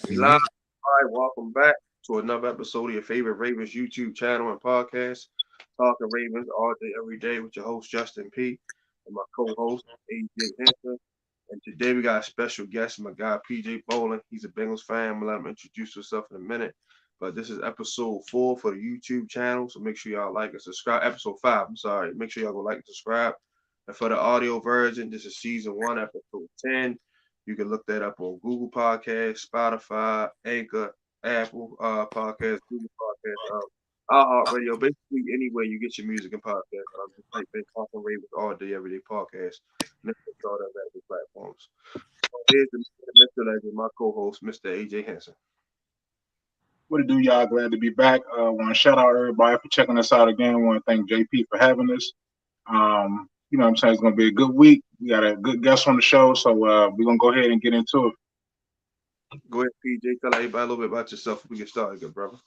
We live. All right, welcome back to another episode of your favorite Ravens YouTube channel and podcast, Talking Ravens all day, every day with your host Justin P. and my co-host AJ Henson. And today we got a special guest, my guy PJ Bolling. He's a Bengals fan. I'm gonna let him introduce himself in a minute. But this is episode 4 for the YouTube channel, so make sure y'all like and subscribe. Episode 5, I'm sorry. Make sure y'all go like and subscribe. And for the audio version, this is season 1, episode 10. You can look that up on Google Podcasts, Spotify, Anchor, Apple Podcasts, Google Podcasts, iHeartRadio, basically anywhere you get your music and podcasts. Just type in Talking Ravens all day, every day podcast. And that's all that other platforms. So here's the Mr. Legend, my co-host, Mr. AJ Henson. What to do, y'all? Glad to be back. Want to shout out everybody for checking us out again. Want to thank JP for having us. You know what I'm saying? It's going to be a good week. We got a good guest on the show, so we're going to go ahead and get into it. Go ahead, PJ. Tell everybody a little bit about yourself if we get started, good brother.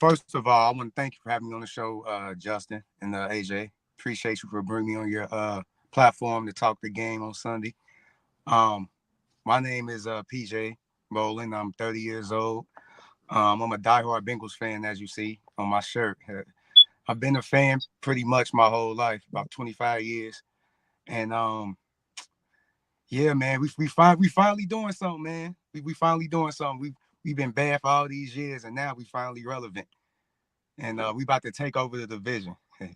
First of all, I want to thank you for having me on the show, Justin and AJ. Appreciate you for bringing me on your platform to talk the game on Sunday. My name is PJ Bolling. I'm 30 years old. I'm a diehard Bengals fan, as you see on my shirt. I've been a fan pretty much my whole life, about 25 years. And yeah, man, we finally doing something, man. We finally doing something. We've been bad for all these years, and now we finally relevant. And we about to take over the division. All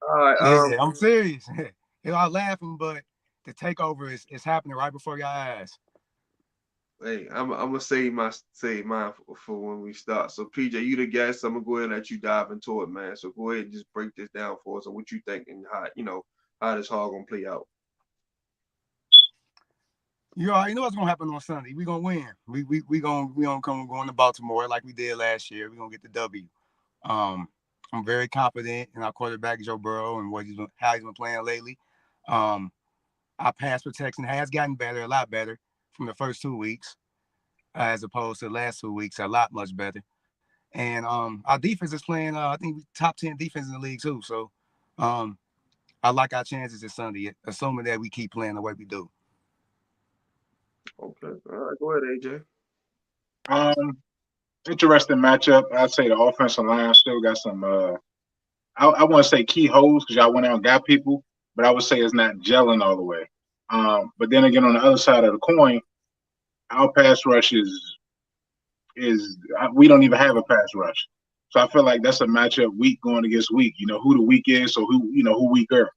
right. Yeah, I'm serious. I'm laughing, but the takeover is happening right before your eyes. Hey, I'm gonna say mine for when we start. So PJ, you the guest. I'm gonna go ahead and let you dive into it, man. So go ahead and just break this down for us and what you think and how this all gonna play out. You already know what's gonna happen on Sunday. We gonna win. We gonna come going to Baltimore like we did last year. We gonna get the W. I'm very confident in our quarterback Joe Burrow and how he's been playing lately. Our pass protection has gotten better, a lot better from the first 2 weeks, as opposed to the last 2 weeks, a lot much better. And our defense is playing. I think we top 10 defense in the league too. So I like our chances this Sunday, assuming that we keep playing the way we do. Okay. All right. Go ahead, AJ. Interesting matchup. I'd say the offensive line still got some. I want to say key holes because y'all went out and got people, but I would say it's not gelling all the way. But then again, on the other side of the coin, our pass rush is we don't even have a pass rush. So I feel like that's a matchup week going against week. You know who the weak is, so who weaker.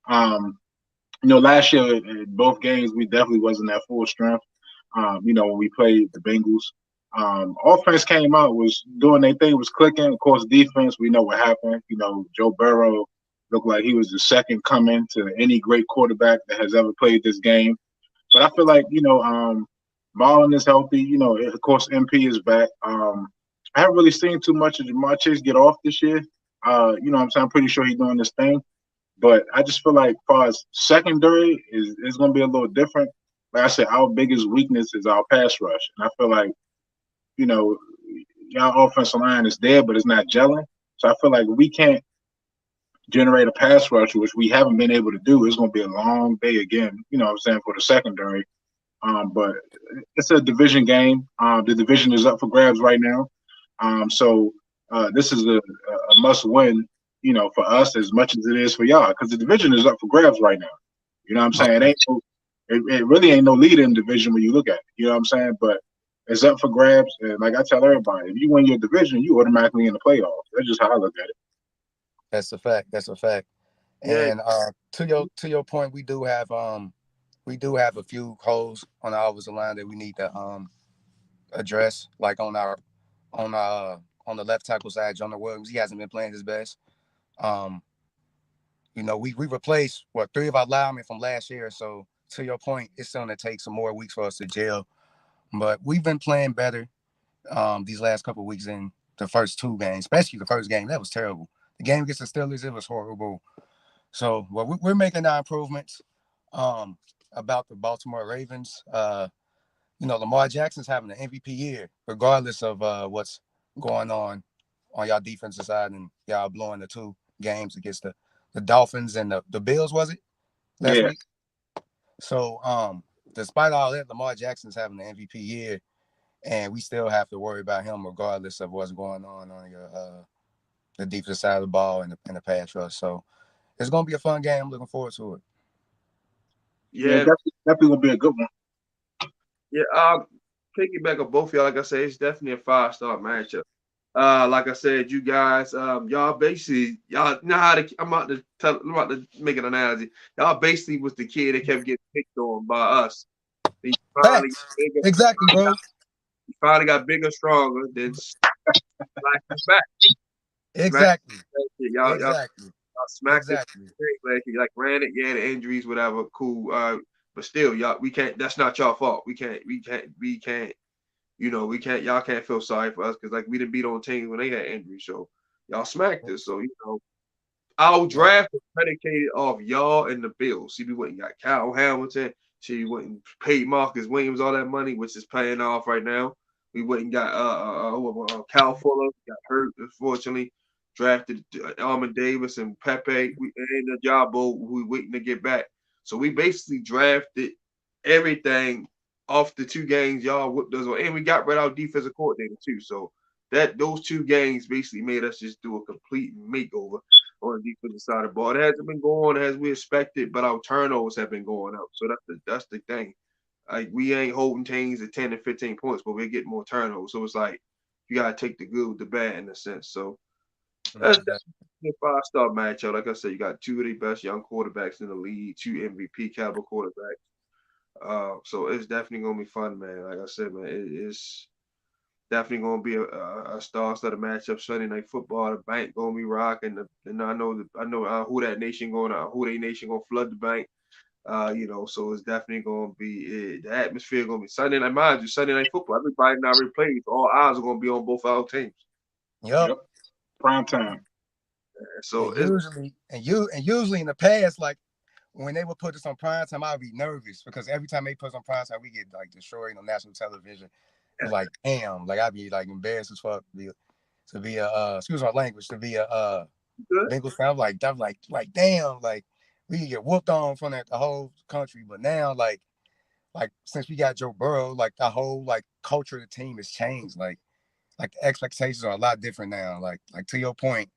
Last year in both games we definitely wasn't at full strength. When we played the Bengals, offense came out, was doing their thing, was clicking. Of course, defense, we know what happened. Joe Burrow looked like he was the second coming to any great quarterback that has ever played this game. But I feel like Marlon is healthy. Of course, MP is back. I haven't really seen too much of Jamar Chase get off this year. What I'm saying? I'm pretty sure he's doing this thing. But I just feel like as far as secondary is going to be a little different. Like I said, our biggest weakness is our pass rush. And I feel like, our offensive line is there, but it's not gelling. So I feel like we can't generate a pass rush, which we haven't been able to do. It's going to be a long day again, for the secondary. But it's a division game. The division is up for grabs right now. So this is a must win, for us as much as it is for y'all, because the division is up for grabs right now. You know what I'm saying? It really ain't no leader in the division when you look at it. You know what I'm saying? But it's up for grabs. And like I tell everybody, if you win your division, you automatically in the playoffs. That's just how I look at it. That's a fact. That's a fact. Yeah. And to your point, we do have a few holes on the offensive line that we need to address, like on the left tackle side, Jonah Williams. He hasn't been playing his best. We replaced 3 of our linemen from last year. So to your point, it's going to take some more weeks for us to gel. But we've been playing better these last couple of weeks in the first 2 games, especially the first game. That was terrible. The game against the Steelers, it was horrible. So we're making our improvements. About the Baltimore Ravens, Lamar Jackson's having an MVP year, regardless of what's going on y'all defensive side, and y'all blowing the 2 games against the Dolphins and the Bills, was it last week? So despite all that, Lamar Jackson's having an MVP year, and we still have to worry about him regardless of what's going on your the defensive side of the ball and the pass rush. So it's gonna be a fun game. I'm looking forward to it. Yeah, Yeah, definitely gonna be a good one. yeah. Piggyback on both y'all. Like I said, it's definitely a 5-star matchup. Like I said, you guys, y'all basically, y'all know how to. I'm about to make an analogy. Y'all basically was the kid that kept getting picked on by us. He finally Facts. Exactly, bro. he finally got bigger, stronger, then slapped his back. Smacked Exactly. y'all Exactly. smacked it. Exactly. Like granted, yeah, the injuries, whatever, cool. But still, y'all, we can't. That's not y'all fault. We can't. We can't. Y'all can't feel sorry for us because like we didn't beat on teams when they had injuries. So y'all smacked us. So our Yeah. draft was predicated off y'all and the Bills. See, we went and got Kyle Hamilton. See, we went and paid Marcus Williams all that money, which is paying off right now. We went and got Cal Fuller, got hurt, unfortunately. Drafted Armin Davis and Pepe. We and the Jabo, who we waiting to get back. So we basically drafted everything off the 2 games y'all whipped us on. And we got rid of our defensive coordinator too. So those 2 games basically made us just do a complete makeover on the defensive side of the ball. It hasn't been going as we expected, but our turnovers have been going up. So that's the thing. Like we ain't holding teams at 10 and 15 points, but we're getting more turnovers. So it's like you gotta take the good with the bad in a sense. So that's a 5-star matchup. Like I said, you got 2 of the best young quarterbacks in the league, 2 MVP caliber quarterbacks. So it's definitely gonna be fun, man. Like I said, man, it's definitely gonna be a star-studded matchup. Sunday night football, the bank gonna be rocking. And I know who that nation who they nation gonna flood the bank. So it's definitely gonna be the atmosphere gonna be Sunday night. Mind you, Sunday night football. Everybody now replays. All eyes are gonna be on both our teams. Yep. Yep, prime time. So And it's usually in the past, like when they would put us on prime time, I'd be nervous because every time they put us on prime time, we get like destroyed on national television. It's like damn, like I'd be like embarrassed as fuck to be a excuse my language, to be a good. Bengals fan. I'm like damn, like we get whooped on from the whole country. But now like since we got Joe Burrow, like the whole like culture of the team has changed. Like the expectations are a lot different now. Like to your point,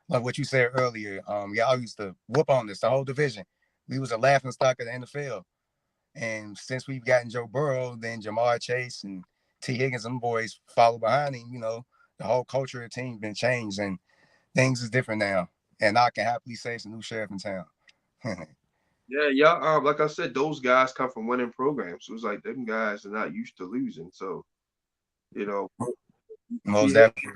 like what you said earlier, y'all used to whoop on this the whole division. We was a laughing stock of the NFL. And since we've gotten Joe Burrow, then Jamar Chase and T. Higgins and them boys follow behind him, the whole culture of the team been changed and things is different now. And I can happily say it's a new sheriff in town. Yeah. Like I said, those guys come from winning programs. So it's like them guys are not used to losing. So you know, Most T. definitely.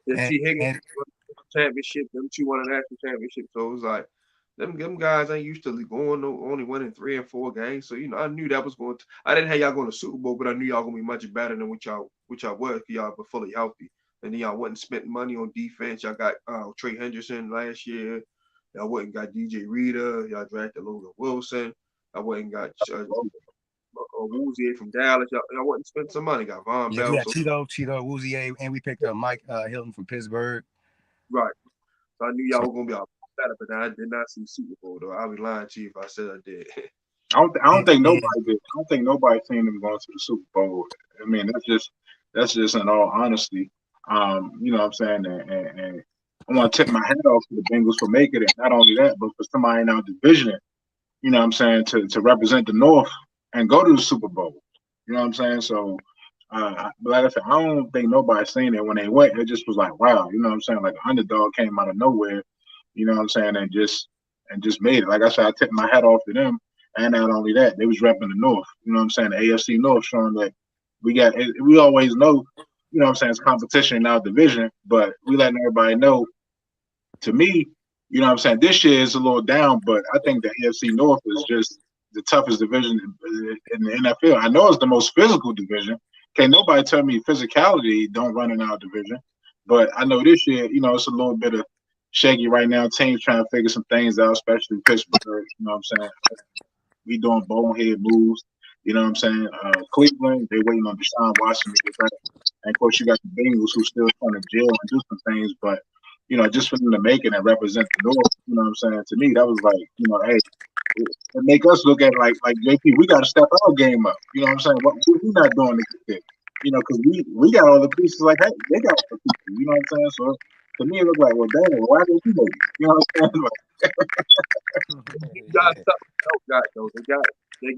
T. Higgins And won the championship. Them 2 won a national championship. So it was like them guys ain't used to going only winning 3 and 4 games. So I knew that was going to. I didn't have y'all going to Super Bowl, but I knew y'all gonna be much better than what y'all was. Y'all were fully healthy, and then y'all wasn't spending money on defense. Y'all got Trey Henderson last year. Y'all went and got DJ Reader. Y'all drafted Logan Wilson. I went and got Woozier from Dallas. Y'all went and spent some money. Got Von yeah, we Bell. had So Cheeto, Woozier, and we picked up Mike Hilton from Pittsburgh. right. So I knew y'all So were gonna be all better, but I did not see Super Bowl though. I'll be lying to you if I said I did. I don't and, think and nobody did. I don't think nobody seen them going to the Super Bowl. I mean, that's just in all honesty. You know what I'm saying? And I want to tip my hat off to the Bengals for making it. Not only that, but for somebody in our division, you know what I'm saying, to represent the North and go to the Super Bowl. You know what I'm saying? So, but like I said, I don't think nobody seen it when they went. It just was like, wow, you know what I'm saying? Like an underdog came out of nowhere, you know what I'm saying, and just made it. Like I said, I tip my hat off to them. And not only that, they was repping the North. You know what I'm saying? The AFC North, showing that we always know, you know what I'm saying, it's competition in our division, but we letting everybody know, to me, you know what I'm saying, this year is a little down, but I think the AFC North is just the toughest division in the NFL. I know it's the most physical division. Can't nobody tell me physicality don't run in our division. But I know this year, it's a little bit of shaky right now. Teams trying to figure some things out, especially Pittsburgh. You know what I'm saying? We doing bonehead moves. You know what I'm saying? Cleveland, they waiting on Deshaun Watson to get back. And of course, you got the Bengals who still trying to gel and do some things. But just for them to make it and represent the North. You know what I'm saying? To me, that was like, hey, it make us look at like JP. We got to step our game up. You know what I'm saying? What we not doing to get there? Because we got all the pieces. Like, hey, they got all the pieces. You know what I'm saying? So to me, it looked like, well, damn, why didn't we make it? You know what I'm saying? You got something else got though. They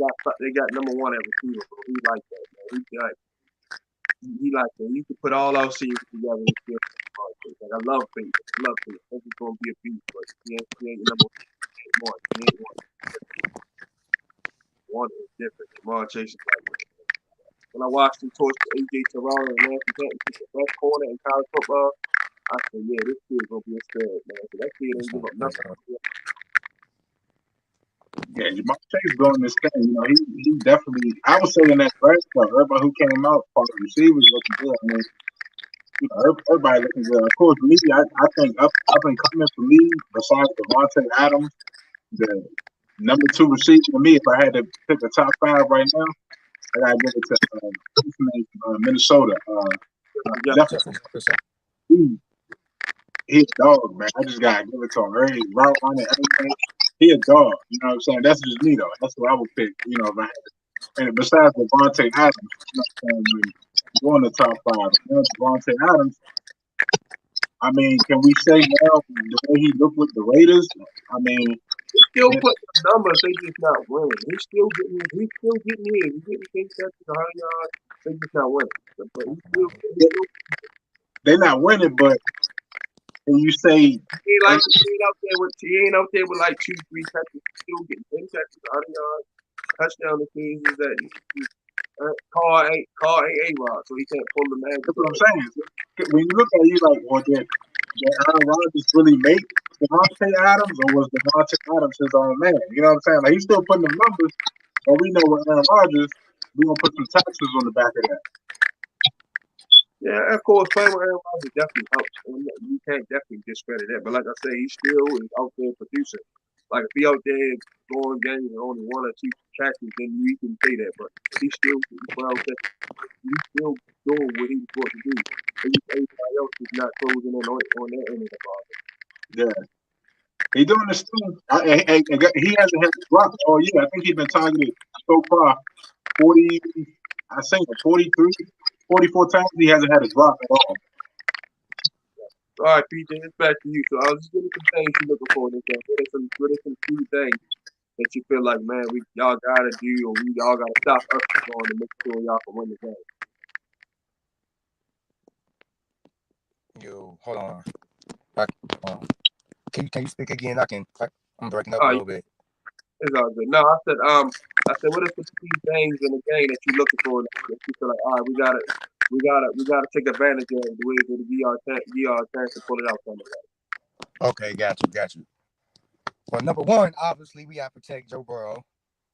got number one at receiver, bro. He like that, man. He like that. You can put all our seniors together and still. Like I love Faith. I love Faith. I think he's gonna be a beast, but he ain't number one. He ain't one. One is different. Jamar Chase is like that. When I watched him torch AJ Terrell and Nancy Canton, the best corner in college football, I said, yeah, this kid's gonna be a stud, man. So that kid ain't give up nothing. Yeah, Jamar Chase doing this thing. He definitely. I was saying that first stuff. Everybody who came out, part of the receivers looking good. I mean, everybody looking good. Of course, me, I think up and coming for me, besides Devontae Adams, the number 2 receiver for me, if I had to pick a top 5 right now, I gotta give it to Minnesota. He's a dog, man. I just gotta give it to him. Very route on it, everything. He a dog. You know what I'm saying? That's just me though. That's what I would pick. If I had to. And besides Devontae Adams, going to top 5. Devontae Adams. I mean, can we say now the way he looked with the Raiders? I mean, he still putting the numbers. They just not winning. He's still getting his. He's still getting his. He's getting 10 catches, 100 yards. They just not winning. But he's still. They're not winning, but when you say he ain't out there with like 2, 3 catches. He's still getting 10 catches, 100 yards, touchdown. The things is that Carr ain't A-Rod, so he can't pull the magic. That's what I'm saying. When you look at it, you're like, well, did Aaron Rodgers really make Devontae Adams, or was Devontae Adams his own man? You know what I'm saying? Like, he's still putting the numbers, but we know with Aaron Rodgers, we're going to put some taxes on the back of that. Yeah, of course, playing with Aaron Rodgers definitely helps. And you can't definitely discredit that. But like I say, he still is out there producing. Like, if he out there going games and only 1 or 2 catches, then you can say that. But he's still out there. He's still doing what he's supposed to do. Everybody else is not closing in on that end of the ball. Yeah. He's doing this thing. He hasn't had a drop all year. I think he's been targeted so far 40, I think 43, 44 times. He hasn't had a drop at all. All right, PJ, it's back to you. So I was just getting some things you're looking for in this game. What are some key things that you feel like, man, y'all gotta do, or y'all gotta stop us from going to make sure y'all can win the game? Yo, hold on. Can you speak again? I'm breaking up a little bit. It's all good. No, I said, what are some key things in the game that you're looking for that you feel like, all right, we gotta take advantage of the way that we are chance to pull it out from the game. Okay, got you. Well, number 1, obviously, we got to protect Joe Burrow.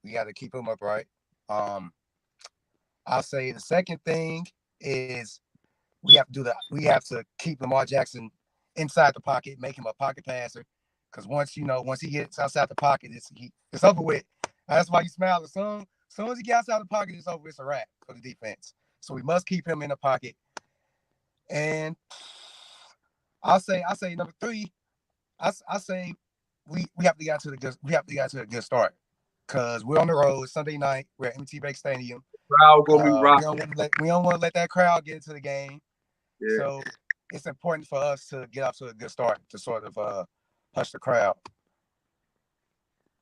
We got to keep him upright. I'll say the second thing is we have to keep Lamar Jackson inside the pocket, make him a pocket passer. Because once he gets outside the pocket, it's over with. That's why you smile. As soon as he gets outside the pocket, it's over. It's a wrap for the defense. So we must keep him in the pocket. And I'll say number 3. I say we have to get to a good start because we're on the road Sunday night. We're at M.T. Bank Stadium. Crowd gonna be rocking. We don't want to let that crowd get into the game. Yeah. So it's important for us to get off to a good start to sort of hush the crowd.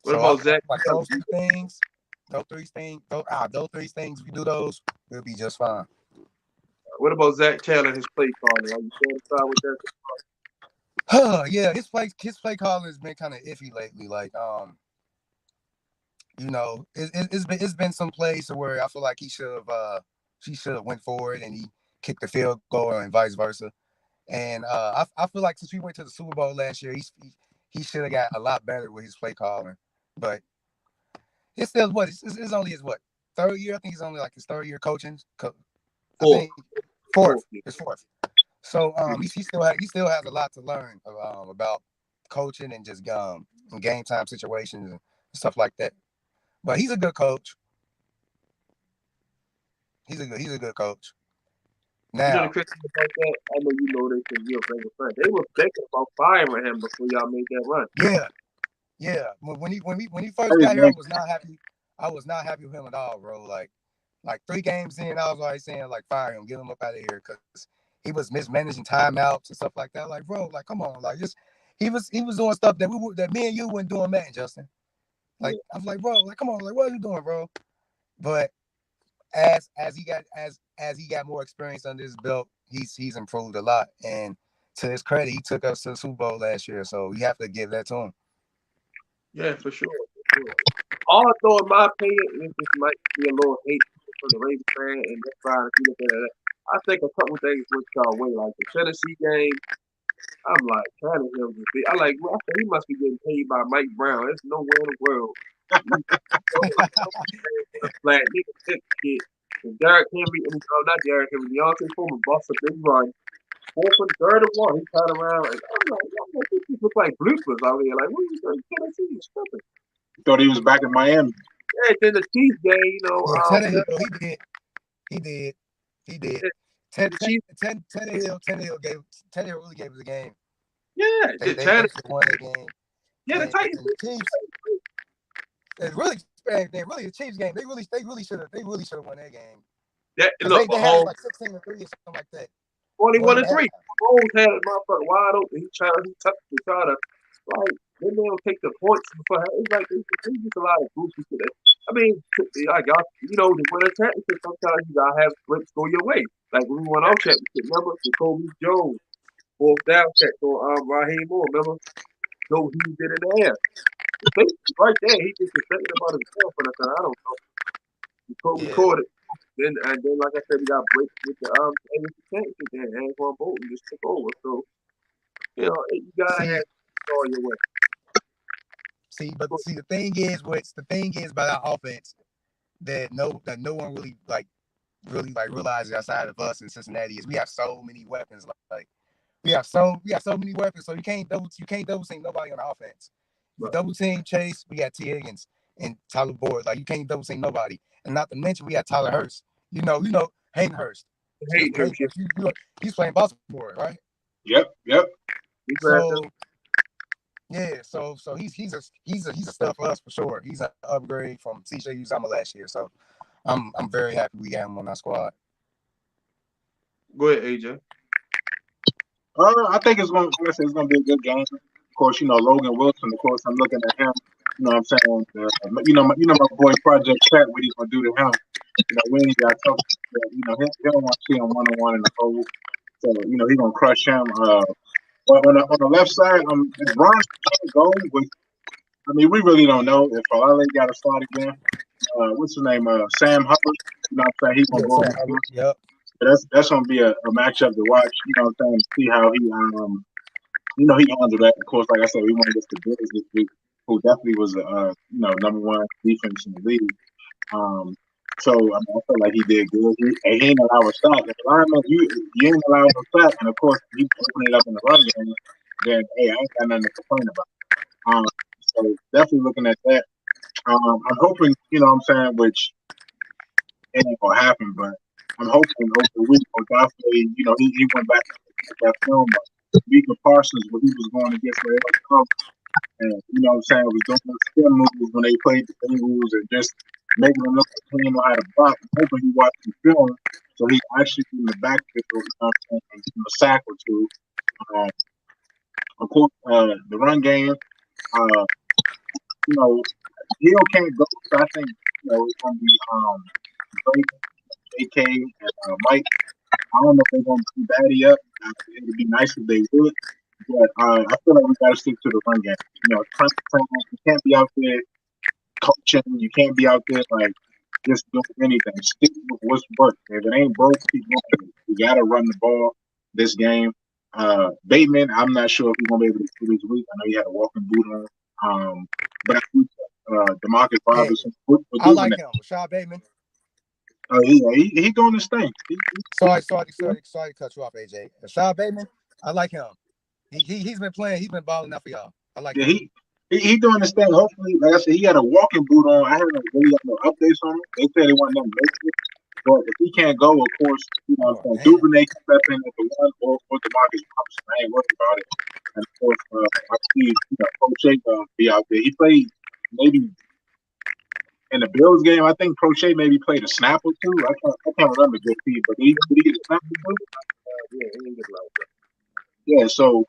What about Zach? Like those 3 things, if we do those, we'll be just fine. What about Zach Taylor, his play calling? Are you satisfied with that? Yeah, his play calling has been kind of iffy lately. Like, it's been some plays where I feel like he should have went forward and he kicked the field goal and vice versa. And I feel like since we went to the Super Bowl last year, he should have got a lot better with his play calling. But it's still it's only his 3rd year. I think he's only like his 3rd year coaching. I think fourth. It's 4th. So he still has a lot to learn about coaching and just game time situations and stuff like that. But he's a good coach. He's a good coach. You know the Now, crazy thing about that? I know you know this because you're a Bengals fan. They were thinking about firing him before y'all made that run. yeah, yeah. When he first Hey, got here, I man, was not happy. I was not happy with him at all, bro. Like 3 games in, I was like saying like fire him, get him up out of here because he was mismanaging timeouts and stuff like that. Like, bro, like come on, like just he was doing stuff that me and you weren't doing, Matt and Justin. Like Yeah, I was like, bro, like come on, like what are you doing, bro? But as he got more experience under his belt, he's improved a lot. And to his credit, he took us to the Super Bowl last year, so you have to give that to him. yeah, for sure, for sure. Although, in my opinion, it just might be a little hate from the Ravens fan, and that's fine if you look at it. I think a couple things went y'all way, like the Tennessee game. I'm like, Tannehill just be. I like. Well, I said he must be getting paid by Mike Brown. There's nowhere in the world. You flat nigga tip kid. And Derrick Henry, not Derrick Henry, Deontay Foreman busts a big run. Fourth and third and one, he turned around and I'm like, these people look like bloopers out here. Like, what are you doing? Tennessee is tripping. thought he was back in Miami. Yeah, then the Chiefs game, Yeah, Tannehill, he did, he did. the Chiefs, Tannehill really gave us a game. yeah, They the they they Tanner, should have won that game. yeah, the And Titans. the Chiefs, they really the Chiefs game. They really should have won that game That because look, they had it like 16-3 or something like that. 21 Going and into 3. halftime. Mahomes had a motherfucker wide open. He touched to try to like then they'll take the points before it's like they just a lot of goofy shit. I mean, I got to win a championship. Sometimes you gotta have flips go your way. Like when we won our championship, remember Jacoby Jones fourth down catch on Raheem Moore. Remember Joe he did in the air. The safety right there. He just was thinking about himself for the time. I don't know. We Yeah. caught it. Then like I said, we got breaks with the AFC championship. Then Antoine Bolton just took over. So you gotta See, have all your way. but the thing is about our offense that no one really realizes outside of us in Cincinnati is we have so many weapons. Like we have so many weapons. So you can't double team nobody on the offense. You But double team Chase, we got T Higgins and Tyler Boyd. Like you can't double team nobody. And not to mention we got Tyler Hurst. You know Hayden Hurst. hate her Hayden shit. Hurst. He's playing Baltimore, right? Yep. We So drafted him. yeah, so he's a stuff for us for sure. He's an upgrade from TJ Uzama last year. So I'm very happy we got him on our squad. Go ahead, AJ. I think it's going. Like I said, it's going to be a good game. Of course, Logan Wilson. Of course, I'm looking at him. You know what I'm saying? My boy Project Chat. What he's going to do to him? We ain't got to talk. He don't want to see him one-on-one in the hole. So he's going to crush him. But on the left side, if Ron can't go with. I mean, we really don't know if Olave got to start again. What's his name? Sam Hubbard. You know what I'm saying? He's going to Yeah, go over Sam there. Hubbard. Yep. That's going to be a matchup to watch. You know what I'm saying? To see how he he handled that. Of course, like I said, we went against the Bills this week, who definitely was number one defense in the league. So I feel like he did good. He ain't allowed a sack. If lineman, you ain't allowed a sack, and of course you open it up in the run game, then hey, I ain't got nothing to complain about. So definitely looking at that. I'm hoping, what I'm saying, which it ain't gonna happen, but I'm hoping over the week, Odafe, he went back to that film of Mika Parsons where he was going against Rael Trump, and what I'm saying, was doing those spin moves when they played the Bengals and just making them look like he didn't know how to block. I'm hoping he watched the film so he actually in the backfield, sack or two. Of course, the run game, Hill can't go, so I think it's gonna be Drake, AK, and Mike. I don't know if they're gonna be Batty up. It would be nice if they would, but I feel like we gotta stick to the run game. You can't be out there coaching. You can't be out there like just doing anything. Stick with what's work. If it ain't broke, keep going. We gotta run the ball this game. Bateman, I'm not sure if he's gonna be able to do this week. I know he had a walking boot on. But I think Demarcus Hey, Robinson we're I doing like that. him. Rashad Bateman. He doing his thing. Sorry to cut you off, AJ. Rashad Bateman, I like him. He's been playing. He's been balling out for y'all. I like Yeah, him. he doing his thing. Hopefully, like I said, he had a walking boot on. I haven't really got no updates on him. They said they want them major. But if he can't go, of course, you know Oh what I'm saying, damn. Duvernay can step in at the one or DeMarcus Robinson. I ain't worried about it. And of course, I see, you know, Prochet gonna be out there. He played maybe in the Bills game. I think Prochet maybe played a snap or two. I can't remember good feed, but did he get a snap or two? Yeah, he ain't get like that. Yeah, so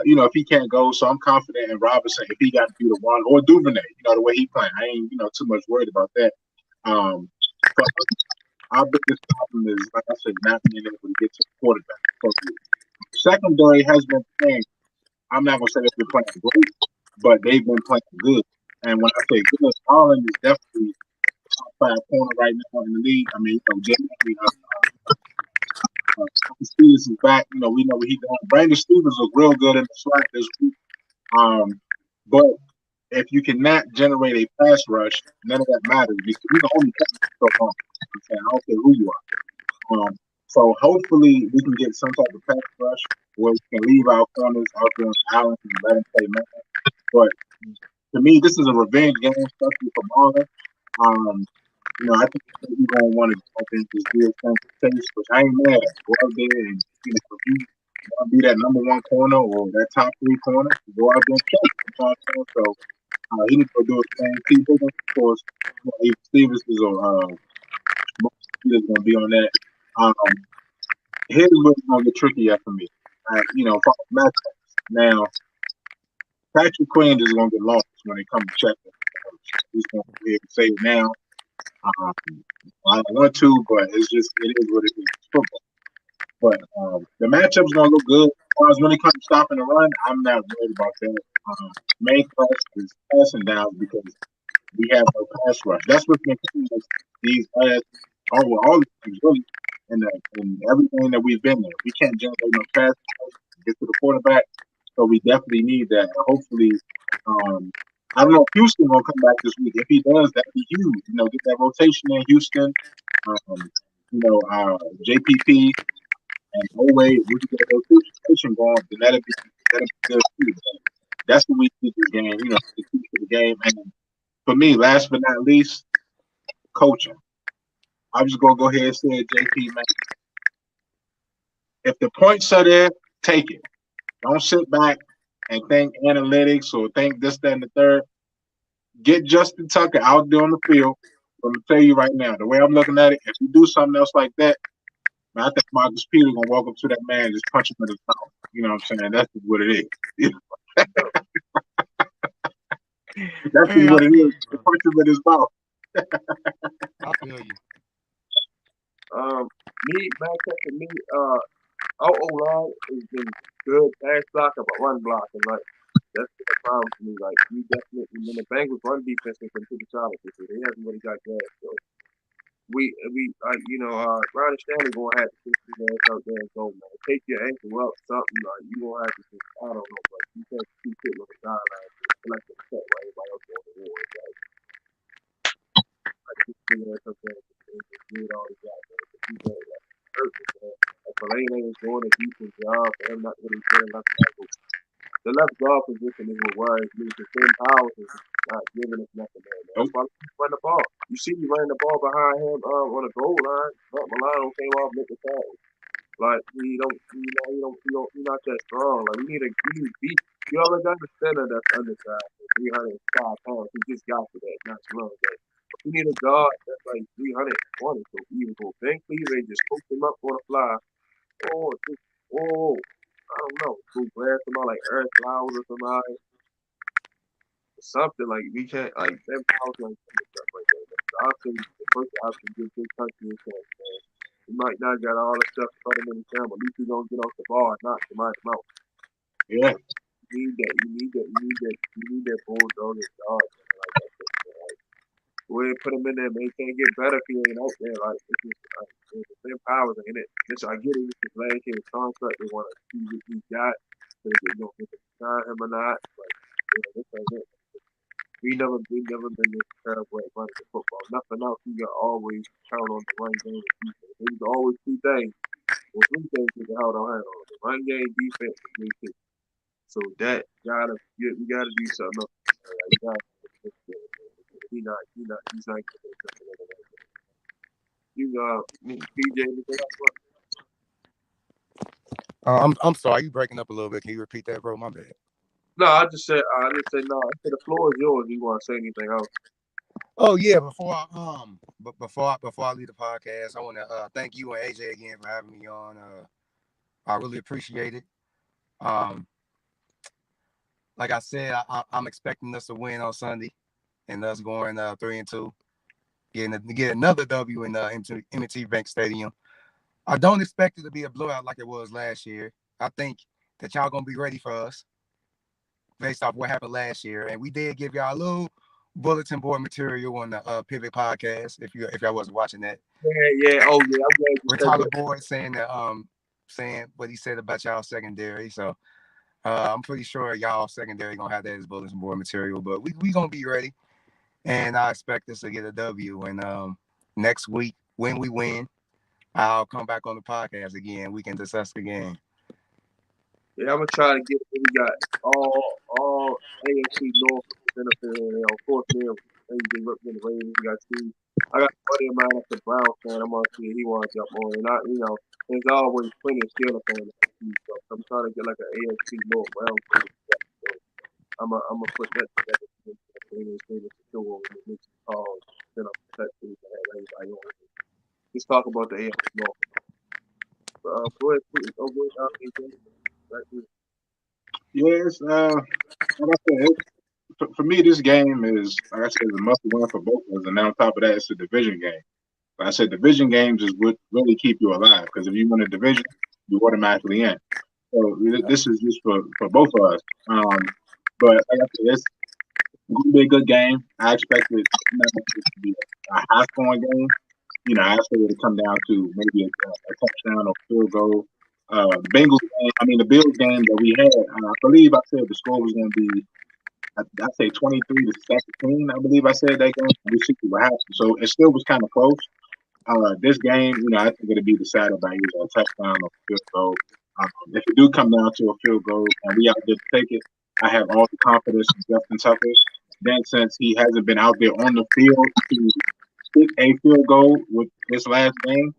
you know, if he can't go, so I'm confident in Robinson if he got to be the one or Duvernay, you know, the way he playing. I ain't, you know, too much worried about that. For our biggest problem is, like I said, not being able to get to the quarterback. So secondary has been playing. I'm not gonna say they've been playing great, but they've been playing good. And when I say good, Holland is definitely top five corner right now in the league. I mean, you know, Stevens is back. You know what he's doing. Brandon Stevens looked real good in the slot this week. But if you cannot generate a pass rush, none of that matters because you can only catch so long. I'm saying, I don't care who you are. So hopefully we can get some type of pass rush where we can leave our corners out there on Allen and let him play man. But to me, this is a revenge game, especially for Marlon. Um, you know, I think he's gonna want to go out there and just do his thing for taste, which I ain't mad at. Go out there and you know, if you want to be that number one corner or that top three corner, go out there and play. You know what I'm saying? So he needs to go do his thing. T. Higgins, of course, you know, Avery Stevens is going to be on that. Um, Here's what's going to get tricky for me. You know, for matchups. Now, Patrick Queen is going to get lost when it comes to checking. He's going to be able to say it now. Um, I don't want to, but it is what it is. It's football. But the matchup's going to look good. As far as when it comes to stopping the run, I'm not worried about that. Main thrust is passing downs because we have no pass rush. That's what's been killing us these last all the things really in everything that we've been in. We can't generate no pass rush to get to the quarterback, so we definitely need that. And hopefully, I don't know if Houston gonna come back this week. If he does, that'd be huge. You know, get that rotation in Houston. You know, JPP and Oway, we can get a rotation going. Then that'd be good too. But that's what we need this game. You know, the key to the game. And for me, last but not least, coaching. I'm just gonna go ahead and say it, JP, man. If the points are there, take it. Don't sit back and think analytics or think this, that, and the third. Get Justin Tucker out there on the field. I'm gonna tell you right now, the way I'm looking at it, if you do something else like that, man, I think Marcus Peters gonna walk up to that man and just punch him in his mouth. You know what I'm saying? That's just what it is. That's just Hey, I what it feel is. you, To bro. punch him in his mouth. I feel you. Matchup for me, our O line has been good pass blocking, but run blocking, like that's been a problem for me. Like we definitely when the Bengals run defense has been pretty solid this year. They haven't really got gas. So we Ronnie Stanley gonna have to take his ass out there and go, man. Take your ankle up, something like you gonna have to just I don't know, but you can't keep sitting on the sideline like the set while everybody else going to war. Like just figure out something and just do it all together. But he got like hurt, man. Like Fellaini is doing a decent job for him not really feeling left tackle. The left guard position is what worries me because Ben Powers is not giving us nothing there, man. That's Nope. why we run the ball. You see me running the ball behind him on the goal line. But Milano came off make the tackle. Like he's not that strong. Like we need beat. You already got the center that's undersized, 305 pounds. He just got to that, not strong. But we need a guard that's like 320, so even go Ben Cleveland just post him up on the fly. Oh, just, oh, I don't know. Go grab somebody like Earth Flowers or somebody. Something like we can't like Ben Powers like stuff like that. The option, the first option, give big country a chance, man. He might not got all the stuff cut him in the camera. At least he gonna get off the bar and knock somebody out. Yeah. You need that. You need that bulldog and dog. Like that. Like, go ahead and put him in there, man. He can't get better if he ain't out there. Like it's just the Ben Powers in it. This I get it. This is last year's contract. They want to see what he got. So they don't get to sign him or not. But this ain't it. We never been this terrible at running the football. Nothing else. We got always count on the run game and defense. It was always two things. Well, three things we can hold our hand on: the run game, defense, and me too. So that we gotta do something else. Like, he not getting something in the run game. PJ, anything else? I'm sorry, you breaking up a little bit. Can you repeat that, bro? My bad. No, I just said no. I said the floor is yours. If you want to say anything else? Oh yeah, before I leave the podcast, I want to thank you and AJ again for having me on. I really appreciate it. Um, like I said, I'm expecting us to win on Sunday, and us going 3-2, get another W in M&T Bank Stadium. I don't expect it to be a blowout like it was last year. I think that y'all gonna be ready for us based off what happened last year, and we did give y'all a little bulletin board material on the Pivot podcast. If y'all wasn't watching that, Yeah. Oh, yeah. I'm glad you with said Tyler that. Boyd saying what he said about y'all secondary. So I'm pretty sure y'all secondary gonna have that as bulletin board material. But we gonna be ready, and I expect us to get a W. And next week when we win, I'll come back on the podcast again. We can discuss the game. Yeah, I'm gonna try to get. We got all AFC North benefit in there. Of course, me and AJ represent the Ravens. We got two. I got a buddy of mine that's a Browns fan. I'm gonna see if he want to jump on, and there's always plenty of Steelers fans. So I'm trying to get like an AFC North round table. So I'm gonna put that together. Maybe show over and make some calls. Then I'll set things to have everybody on. Let's talk about the AFC North. Go ahead, please. Oh, go ahead, AJ. Right here. Yes, like I said, for me, this game is, like I said, is a must win for both of us. And then on top of that, it's a division game. Like I said, division games is what really keep you alive because if you win a division, you automatically in. So this is just for both of us. But like I said, it's going to be a good game. I expect it to be a high scoring game. I expect it to come down to maybe a touchdown or field goal. The Bengals game, I mean, the Bills game that we had, I believe I said the score was going to be I'd say 23-17. I believe I said that game. We see what happened. So it still was kind of close. This game, I think it'll be decided by either a touchdown or a field goal. If it do come down to a field goal and we out there to take it, I have all the confidence in Justin Tucker. Then since he hasn't been out there on the field to kick a field goal with this last game,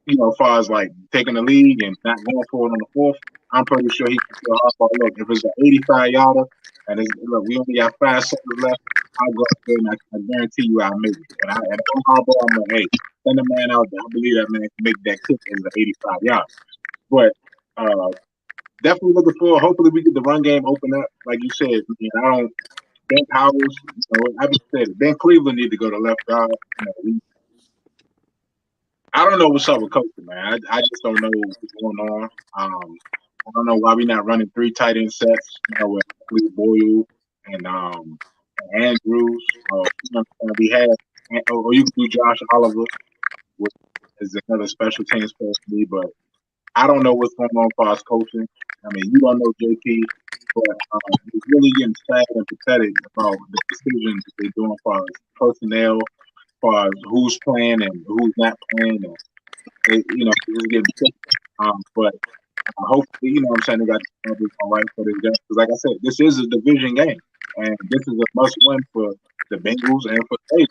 as far as like taking the lead and not going for it on the fourth, I'm pretty sure he can feel hard. Look, if it's an 85 yarder and look, we only got 5 seconds left, I'll go up there and I guarantee you I'll make it. And I'm hardball, I'm like, hey, send the man out there. I believe that man can make that kick as an 85 yard. But definitely looking forward. Hopefully we get the run game open up. Like you said, I don't Ben Powers, I just said Ben Cleveland need to go to left guard. I don't know what's up with coaching, man. I just don't know what's going on. I don't know why we're not running 3 tight end sets, with Lee Boyle and Andrews. We had, or you can do Josh Oliver, which is another special teams person to me, but I don't know what's going on as far as coaching. I mean, you don't know JP, but it's really getting sad and pathetic about the decisions that they're doing as far as personnel, as far as who's playing and who's not playing. And it's getting sick. But hopefully, what I'm saying, they got the numbers all right for this game. Because, like I said, this is a division game, and this is a must-win for the Bengals and for the Ravens.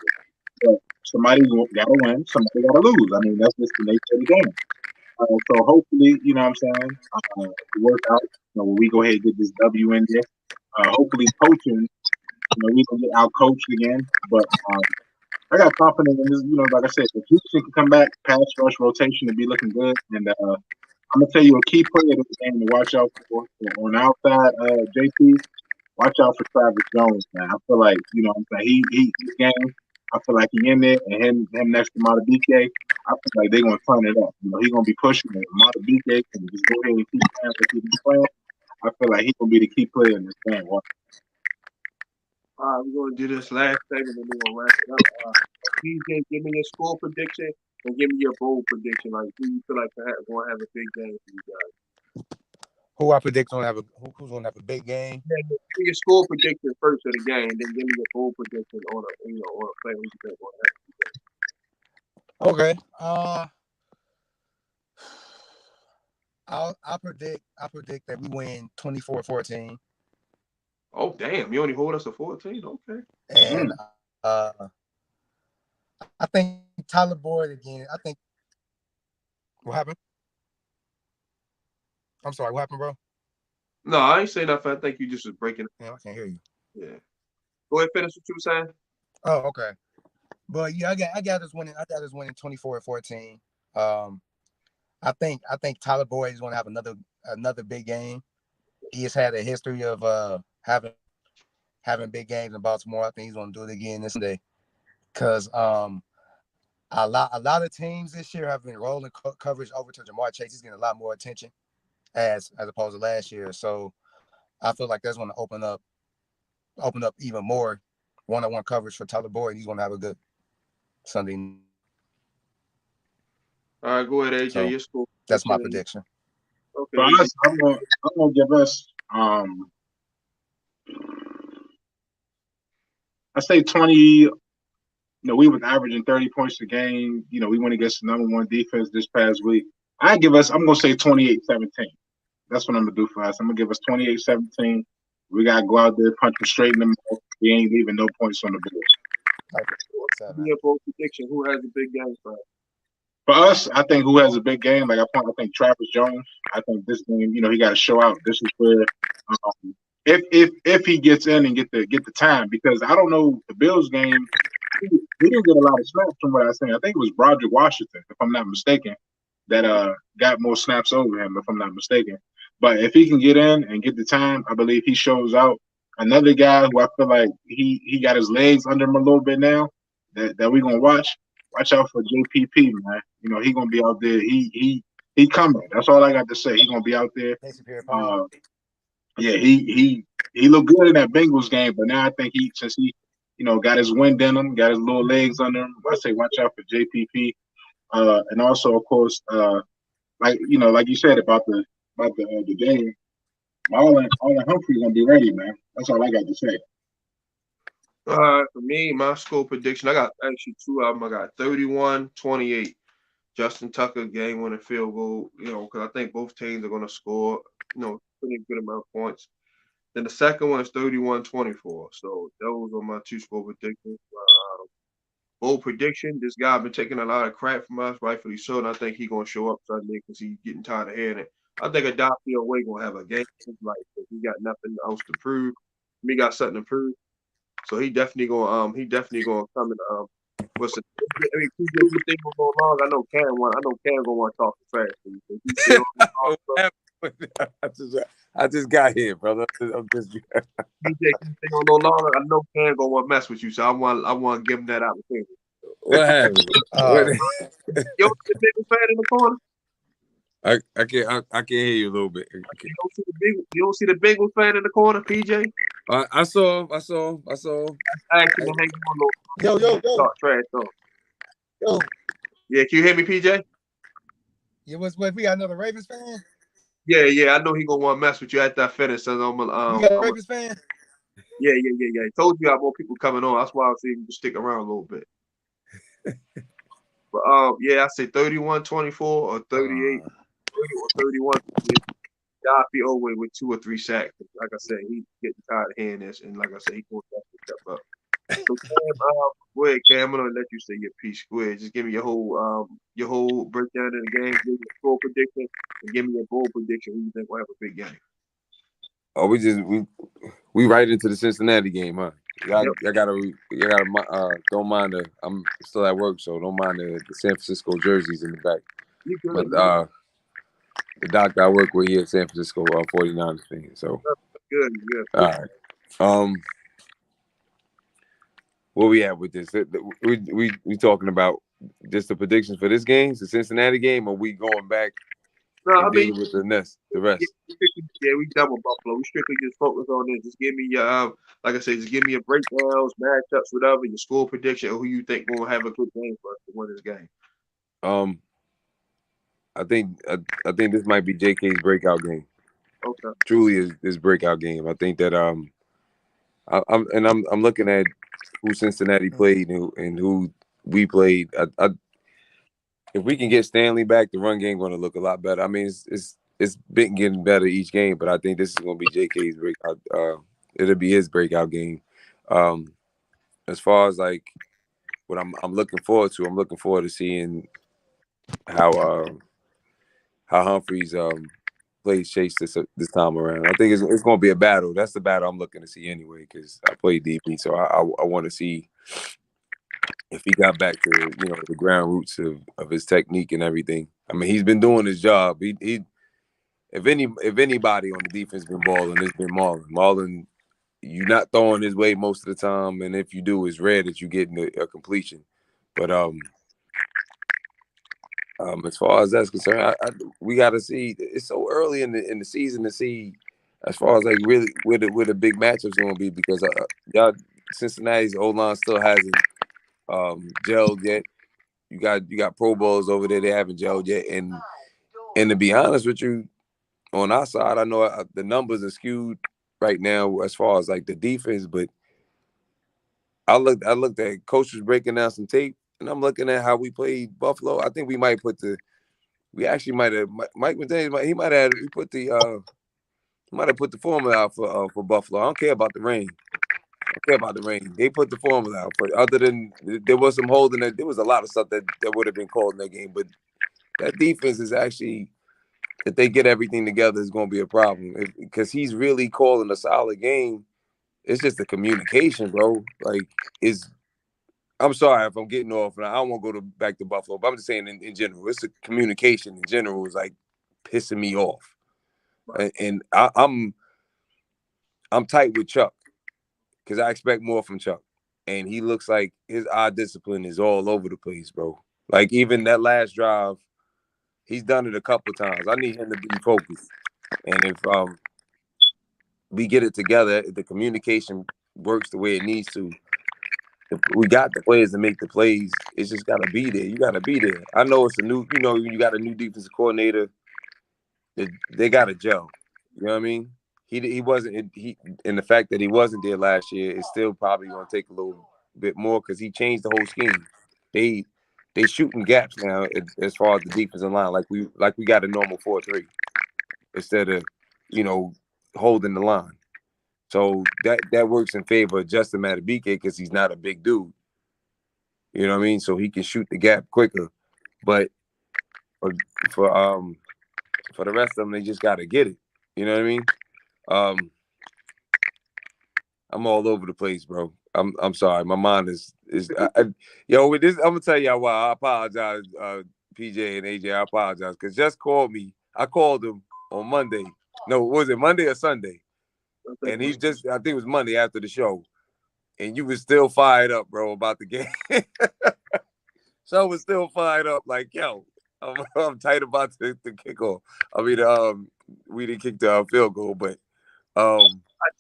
But somebody got to win, somebody got to lose. I mean, that's just the nature of the game. So hopefully, what I'm saying, it work out. When we go ahead and get this W in there. Hopefully, coaching, we can get out coached again. But I got confidence in this. Like I said, if Houston can come back, pass rush rotation to be looking good, and I'm gonna tell you a key player of this game to watch out for. On the outside, JP, watch out for Travis Jones, man. I feel like what I'm saying, he this game. I feel like he in there, and him next to Mata BK. I feel like they're gonna turn it up. He's gonna be pushing it. Mata BK can just go ahead and keep playing like he's playing. I feel like he's gonna be the key player in this game. All right, we're gonna do this last segment and we're gonna wrap it up. PJ, give me your score prediction and give me your bold prediction. Like, who you feel like gonna have a big game for you guys? Who I predict who's gonna have a big game? Yeah, give me your score prediction first of the game, then give me your bold prediction on a player who you think gonna have a big game. Okay. I predict that we win 24-14. Oh damn! You only hold us to 14. Okay. And I think Tyler Boyd again. I think what happened? I'm sorry, what happened, bro? No, I ain't saying nothing. I think you just was breaking. Yeah, I can't hear you. Yeah. Go ahead, finish what you were saying. Oh, okay. But yeah, I got this winning. I got this winning 24-14. I think Tyler Boyd is going to have another big game. He has had a history of having big games in Baltimore. I think he's going to do it again this day because a lot of teams this year have been rolling coverage over to Jamar Chase. He's getting a lot more attention as opposed to last year. So I feel like that's going to open up even more one-on-one coverage for Tyler Boyd. He's going to have a good Sunday. All right, go ahead, AJ. So Your score. that's my prediction. Okay. For us, I'm gonna give us I say 20. We was averaging 30 points a game. We went against the number one defense this past week. I'm going to say 28-17. That's what I'm going to do for us. I'm going to give us 28-17. We got to go out there, punch them straight in the mouth. We ain't leaving no points on the board. Your bold prediction. Who has a big game for us? For us, I think who has a big game, I think Travis Jones. I think this game, he got to show out. This is where if he gets in and get the time, because I don't know the Bills game. He didn't get a lot of snaps from what I was saying. I think it was Broderick Washington, if I'm not mistaken, that got more snaps over him, if I'm not mistaken. But if he can get in and get the time, I believe he shows out. Another guy who I feel like he got his legs under him a little bit now that we're gonna watch. Watch out for JPP, man. He gonna be out there. He coming. That's all I got to say. He gonna be out there. Yeah, he looked good in that Bengals game, but now I think since he got his wind in him, got his little legs under him. I say watch out for JPP, and also of course, like you said about the game, Marlon Humphrey's gonna be ready, man. That's all I got to say. For me, my score prediction, I got actually two of them. I got 31-28. Justin Tucker game-winning field goal. Because I think both teams are going to score. Pretty good amount of points. Then the second one is 31-24. So those are my two score predictions. Bold prediction. This guy been taking a lot of crap from us, rightfully so, and I think he's gonna show up Sunday because he's getting tired of hearing it. I think Adopio Way gonna have a game like he got nothing else to prove. He got something to prove. So he definitely gonna come and what's it? I mean, you think will go long? I know Cam gonna want to talk fast. I just got here, brother. I'm just. DJ, stay on no longer. I know Cam gonna want to mess with you, so I want to give him that opportunity. What happened? Yo, the biggest fan in the corner. I can't hear you a little bit. You don't see the Bengals fan in the corner, PJ. I saw him. I actually hang on. Yo. Talk trash though. Yo. Yeah, can you hear me, PJ? Yeah, what? We got another Ravens fan. Yeah. I know he gonna want to mess with you after I finish. So We got a Ravens fan. Yeah. I told you I have more people coming on. That's why I was saying you stick around a little bit. But I say 31-24 or 38 or 31. Daffy Owe with 2 or 3 sacks. Like I said, he's getting tired of hearing this, and like I said, he's going to step up. So Cam, go ahead, Cam. I'm gonna let you say your piece. Go ahead, just give me your whole breakdown of the game, give me your score prediction, and give me your bold prediction. Who you think will have a big game? Oh, we right into the Cincinnati game, huh? Y'all gotta don't mind I'm still at work, so don't mind the San Francisco jerseys in the back. But the doctor I work with here at San Francisco 49ers fan. So good. All right. Where we at with this? We talking about just the predictions for this game, the Cincinnati game, or we going back and dealing with the rest? Yeah, we done with Buffalo. We strictly just focus on this. Just give me your like I said, just give me your breakdowns, matchups, whatever, your score prediction, or who you think will have a good game for us to win this game. I think this might be JK's breakout game. Okay. Truly is his breakout game. I think that I'm looking at who Cincinnati played and who we played. If we can get Stanley back, the run game going to look a lot better. I mean, it's been getting better each game, but I think this is going to be JK's breakout. It'll be his breakout game. As far as like what I'm looking forward to. I'm looking forward to seeing how Humphreys plays Chase this time around. I think it's going to be a battle. That's the battle I'm looking to see anyway because I play DB, so I want to see if he got back to the ground roots of his technique and everything. I mean, he's been doing his job. He if anybody on the defense been balling, it's been Marlon. Marlon, you're not throwing his way most of the time, and if you do, it's rare that you get a completion. But as far as that's concerned, we got to see. It's so early in the season to see as far as like really where the big matchups going to be because y'all Cincinnati's O-line still hasn't gelled yet. You got Pro Bowls over there; they haven't gelled yet. And to be honest with you, on our side, I know the numbers are skewed right now as far as like the defense, but I looked at coaches breaking down some tape, and I'm looking at how we played Buffalo. I think we actually might have Mike McDaniel. He might have put the formula out for Buffalo. I don't care about the rain. They put the formula out. But other than there was some holding, there was a lot of stuff that would have been called in that game. But that defense is actually, if they get everything together, is going to be a problem because he's really calling a solid game. It's just the communication, bro. Like, I'm sorry if I'm getting off, and I don't want to go back to Buffalo, but I'm just saying in general, it's the communication in general is like pissing me off, and I'm tight with Chuck because I expect more from Chuck, and he looks like his eye discipline is all over the place, bro. Like even that last drive, he's done it a couple times. I need him to be focused, and if we get it together, if the communication works the way it needs to. We got the players to make the plays. It's just got to be there. You got to be there. I know it's a new, you got a new defensive coordinator. They got to gel. You know what I mean? He wasn't, and the fact that he wasn't there last year is still probably going to take a little bit more because he changed the whole scheme. They shooting gaps now as far as the defensive line, like we got a normal 4-3 instead of, holding the line. So that works in favor of Justin Madubuike because he's not a big dude. You know what I mean? So he can shoot the gap quicker. But for the rest of them, they just got to get it. You know what I mean? I'm all over the place, bro. I'm sorry. My mind is with this. I'm gonna tell y'all why. I apologize, PJ and AJ. I apologize because just called me. I called him on Monday. No, was it Monday or Sunday? And I think it was Monday after the show. And you was still fired up, bro, about the game. So I was still fired up, like, yo, I'm tight about the kickoff. I mean, we didn't kick the field goal, but I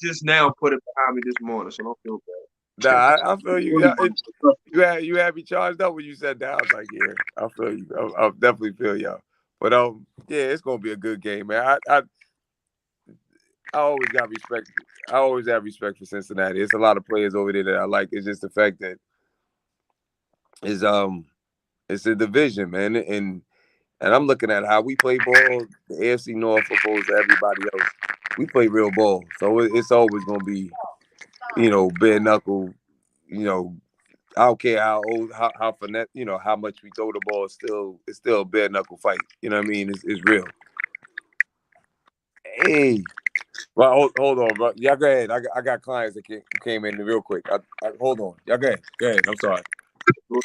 just now put it behind me this morning, so don't feel bad. Nah, I feel you. You had me charged up when you said that. I was like, yeah, I feel you. I definitely feel y'all. But yeah, it's gonna be a good game, man. I always got respect. I always have respect for Cincinnati. It's a lot of players over there that I like. It's just the fact that it's a division, man, and I'm looking at how we play ball. The AFC North opposed to everybody else. We play real ball, so it's always gonna be, bare knuckle. I don't care how old, how finesse, how much we throw the ball. It's still a bare knuckle fight. You know what I mean? It's real. Hey. Well, hold on, bro. Y'all go ahead. I got clients that came in real quick. Hold on. Y'all go ahead. Go ahead. I'm sorry. Go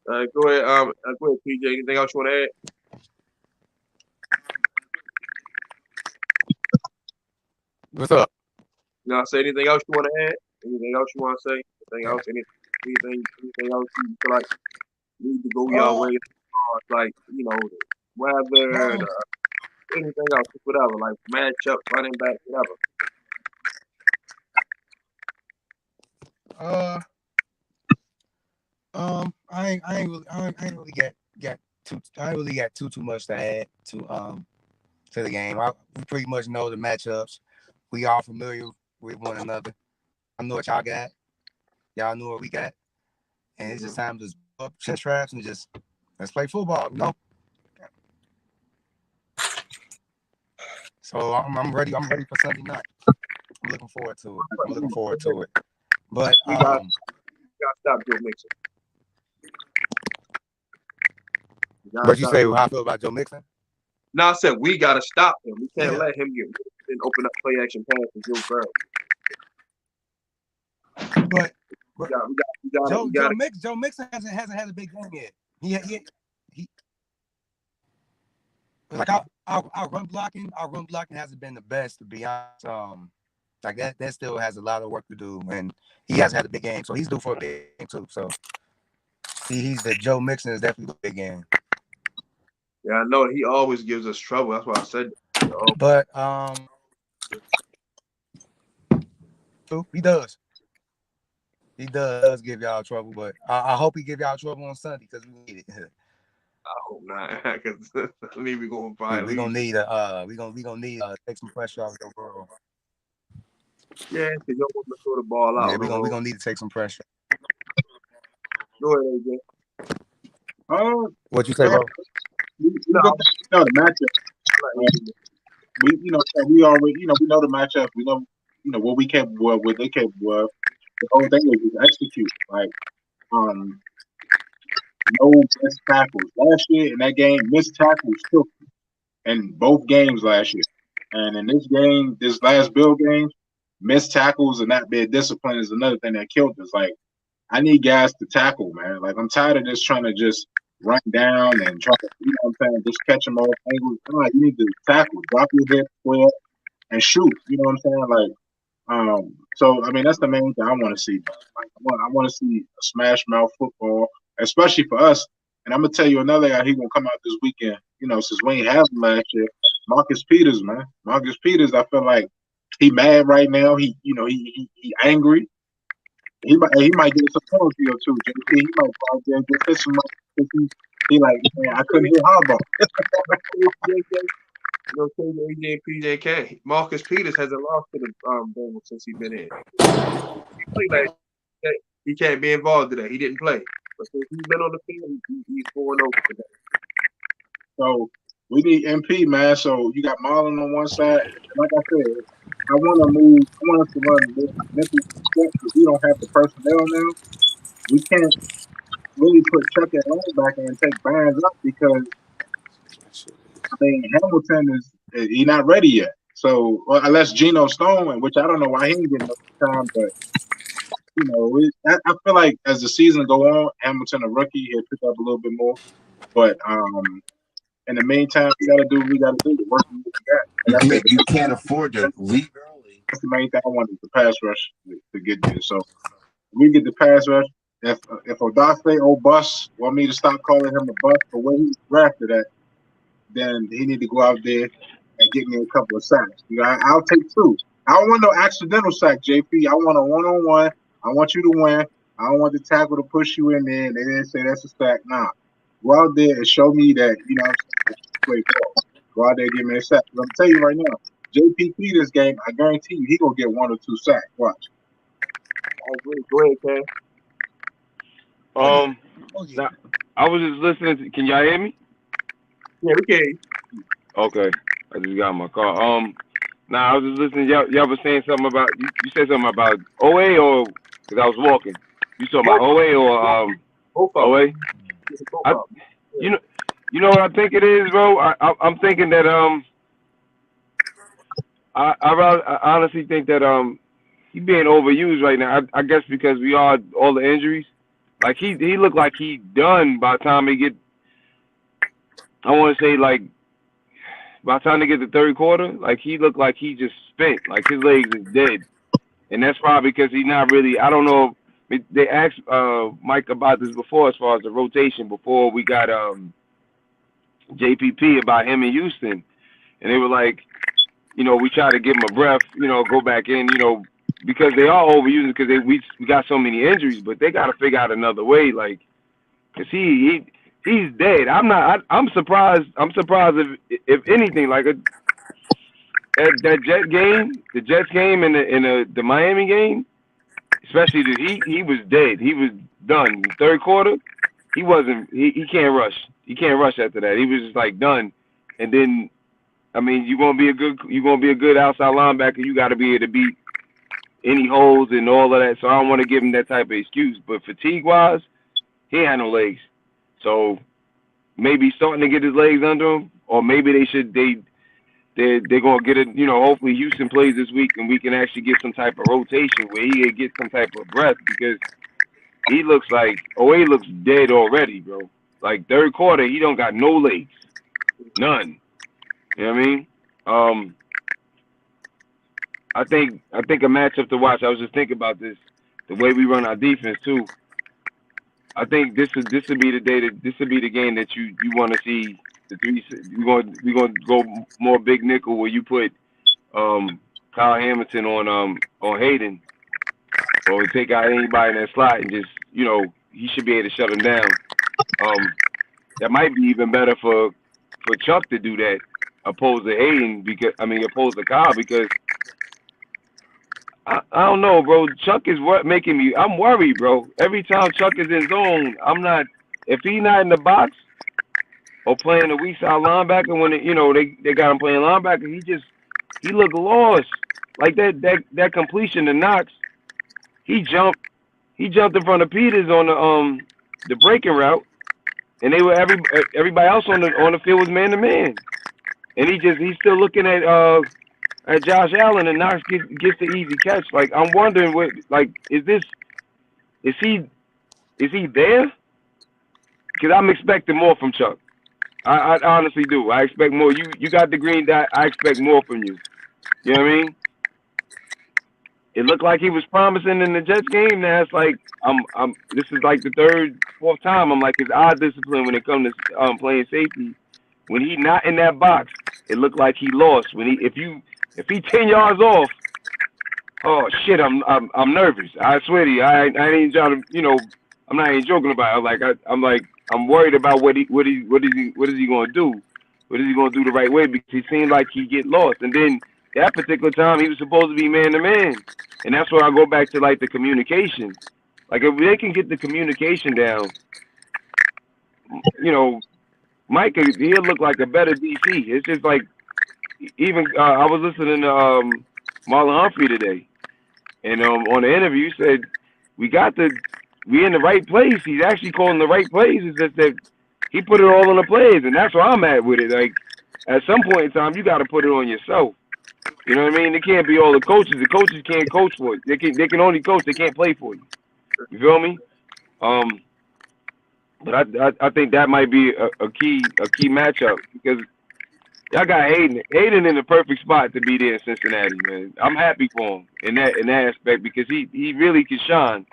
ahead, PJ. Anything else you want to add? What's up? You say anything else you want to add? Anything else you want to say? Anything else? Anything else you feel like need to go your way? Like the weather, anything else, whatever. Like matchup, running back, whatever. I ain't really got too much to add to the game. We pretty much know the matchups. We all familiar with one another. I know what y'all got. Y'all know what we got. And it's just time to up chest straps and just let's play football, So I'm ready. I'm ready for Sunday night. I'm looking forward to it. But We got to stop Joe Mixon. But you say how I feel about Joe Mixon? No, I said we got to stop him. We can't let him get and open up play action pass to Joe Burrow. But Joe Mixon hasn't had a big game yet. He like our run blocking hasn't been the best, to be honest. Like that still has a lot of work to do, and he hasn't had a big game, so he's due for a big game too. So Joe Mixon is definitely a big game. Yeah, I know he always gives us trouble. That's why I said that. But he does. He does give y'all trouble, but I hope he give y'all trouble on Sunday because we need it. I hope not, because I mean we're gonna need take some pressure off Joe Burrow. Yeah, because y'all want to throw the ball out. Yeah, we're gonna need to take some pressure. Go ahead, AJ. What you say, bro? The matchup. We already, we know the matchup. We know, what we capable of, what they capable of. The whole thing is just execute. Like, no missed tackles. Last year in that game, missed tackles took in both games last year. And in this game, this last Bill game, missed tackles and not being disciplined is another thing that killed us. Like, I need guys to tackle, man. Like, I'm tired of just trying to just run down and try to, just catch them all angles. You need to tackle, drop your hip, square, and shoot. You know what I'm saying? Like, so I mean that's the main thing I want to see. Like, I want to see a smash mouth football, especially for us. And I'm gonna tell you another guy. He's gonna come out this weekend. Since we ain't have him last year, Marcus Peters, man. Marcus Peters, I feel like he mad right now. He angry. He might get some penalty or two. JP, he might go out there and get hit some. He like, man, I couldn't hit hardball. AJ PJK. Marcus Peters hasn't lost to the Bengals since he's been in. He played last year. He can't be involved today. He didn't play. But since he's been on the field, he's 4-0 today. So we need MP, man. So you got Marlon on one side. Like I said, I want us to run this mental step because we don't have the personnel now. We can't really put Chuck at linebacker and take Barnes up because Hamilton he's not ready yet. So unless Geno Stone, which I don't know why he ain't getting no time, but I feel like as the season go on, Hamilton, a rookie, he'll pick up a little bit more. But in the meantime, we gotta do the work we got. You can't afford to leave early. That's the main thing I wanted, the pass rush to get there. So we get the pass rush. If Odafe or Bus want me to stop calling him a bust for where he's drafted at, then he need to go out there and get me a couple of sacks. I'll take 2. I don't want no accidental sack, JP. I want a one-on-one. I want you to win. I don't want the tackle to push you in there and they didn't say that's a sack. Nah. Go out there and show me that, go out there and give me a sack. I'm telling you right now, JP Peters game, I guarantee you he gonna get 1 or 2 sacks. Watch. I agree. Go ahead, Ken. Now, I was just listening. Can y'all hear me? Yeah, we can. Okay, I just got in my car. Now I was just listening. Y'all was saying something about you said something about OA or because I was walking. You talking about OA or OA? You know what I think it is, bro. I'm thinking that I honestly think that he being overused right now. I guess because we all the injuries. Like he looked like he done by the time he get. I want to say like by the time they get the third quarter, like he looked like he just spent, like his legs is dead, and that's probably because he's not really. I don't know. They asked Mike about this before, as far as the rotation before we got JPP about him in Houston, and they were like, we try to give him a breath, go back in, because they are overusing because we got so many injuries, but they got to figure out another way, like, cause he's dead. I'm surprised. I'm surprised if anything, like that Jets game and the Miami game, especially he was dead. He was done. Third quarter, he wasn't. He can't rush. He can't rush after that. He was just like done. And then, I mean, you're gonna be a good outside linebacker. You got to be able to beat any holes and all of that. So I don't want to give him that type of excuse. But fatigue wise, he had no legs. So maybe he's starting to get his legs under him, or maybe they're gonna get it. Hopefully Houston plays this week and we can actually get some type of rotation where he can get some type of breath because he looks dead already, bro. Like third quarter, he don't got no legs, none. You know what I mean? I think a matchup to watch. I was just thinking about this, the way we run our defense too. I think this would be the day that this would be the game that you want to see the three. We're going to go more big nickel where you put Kyle Hamilton on Hayden, or take out anybody in that slot and just he should be able to shut him down. That might be even better for Chuck to do that opposed to Hayden opposed to Kyle because. I don't know, bro. Chuck is making me. I'm worried, bro. Every time Chuck is in zone, I'm not. If he's not in the box or playing a weak side linebacker, when they got him playing linebacker, he look lost. Like that completion to Knox, he jumped in front of Peters on the breaking route, and they were everybody else on the field was man to man, and he's still looking at Josh Allen, and Knox gets the easy catch. Like I'm wondering is he there? Because I'm expecting more from Chuck. I honestly do. I expect more. You got the green dot. I expect more from you. You know what I mean? It looked like he was promising in the Jets game. Now it's like this is like the fourth time. I'm like his eye discipline when it comes to playing safety. When he not in that box, it looked like he lost. If he 10 yards off, oh shit, I'm nervous. I swear to you, I ain't trying to, I'm not even joking about it. I'm worried about what is he gonna do? What is he gonna do the right way? Because he seemed like he get lost. And then that particular time, he was supposed to be man to man, and that's where I go back to like the communication. Like if they can get the communication down, Mike, he'll look like a better DC. It's just like. Even I was listening to Marlon Humphrey today, and on the interview he said we in the right place. He's actually calling the right plays. It's just that he put it all on the plays, and that's where I'm at with it. Like at some point in time, you got to put it on yourself. You know what I mean? It can't be all the coaches. The coaches can't coach for you. They can only coach. They can't play for you. You feel me? But I think that might be a key matchup because. Y'all got Hayden in the perfect spot to be there in Cincinnati, man. I'm happy for him in that aspect because he really can shine.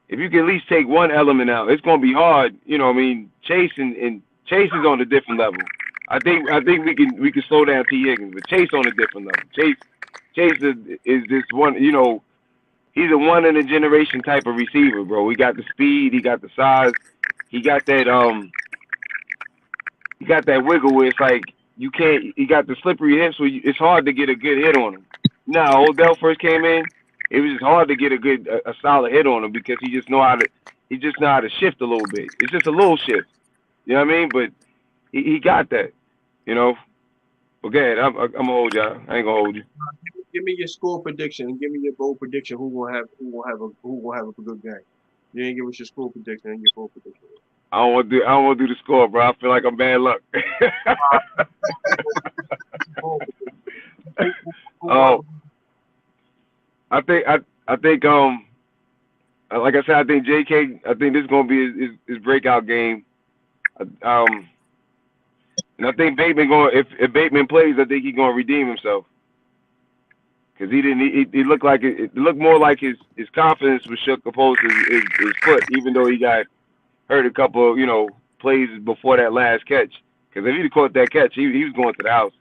If you can at least take one element out, it's gonna be hard. Chase and Chase is on a different level. I think we can slow down T. Higgins, but Chase on a different level. Chase is this one. He's a one in a generation type of receiver, bro. He got the speed, he got the size, he got that He got that wiggle where it's like you can't. He got the slippery hips, so it's hard to get a good hit on him. Now, Odell first came in, it was just hard to get a solid hit on him because he just know how to shift a little bit. It's just a little shift, you know what I mean? But he got that, Okay, I'm gonna hold y'all. I ain't gonna hold you. Give me your score prediction. Give me your bold prediction. Who gonna have a good game? You ain't give us your score prediction and your bold prediction. I don't want to do the score, bro. I feel like I'm bad luck. I think like I said, I think JK. I think this is gonna be his breakout game. And I think Bateman if Bateman plays, I think he's gonna redeem himself. Cause he didn't. He looked like it looked more like his confidence was shook opposed to his foot, even though he got hurt a couple, plays before that last catch. Because if he'd caught that catch, he was going to the house.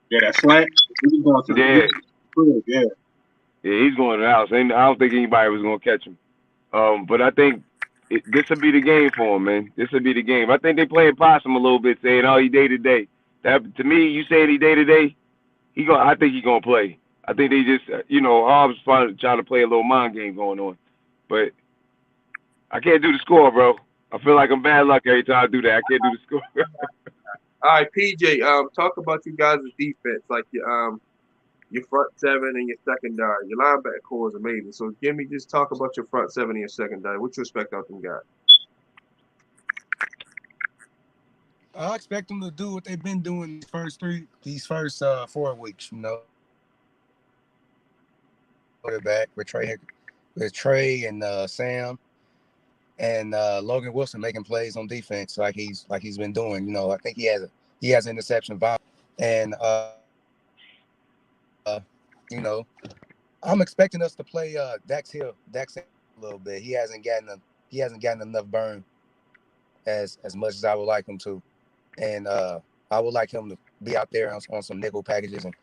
Yeah, that slant. He was going to the house. Yeah, he's going to the house. And I don't think anybody was going to catch him. But I think this will be the game for him, man. This will be the game. I think they playing possum a little bit, saying, "Oh, he day to day." That to me, you saying he day to day, I think he's gonna play. I think they just, Hobbs trying to play a little mind game going on, but I can't do the score, bro. I feel like I'm bad luck every time I do that. I can't do the score. All right, PJ. Talk about you guys' defense. Like your front seven and your secondary. Your linebacker core is amazing. So just talk about your front seven and your secondary. What you expect out them guys? I expect them to do what they've been doing these first 4 weeks. Back with Trey and Sam and Logan Wilson making plays on defense like he's been doing. I think he has an interception and you know I'm expecting us to play Dax Hill a little bit. He hasn't gotten enough burn as much as I would like him to, and I would like him to be out there on some nickel packages and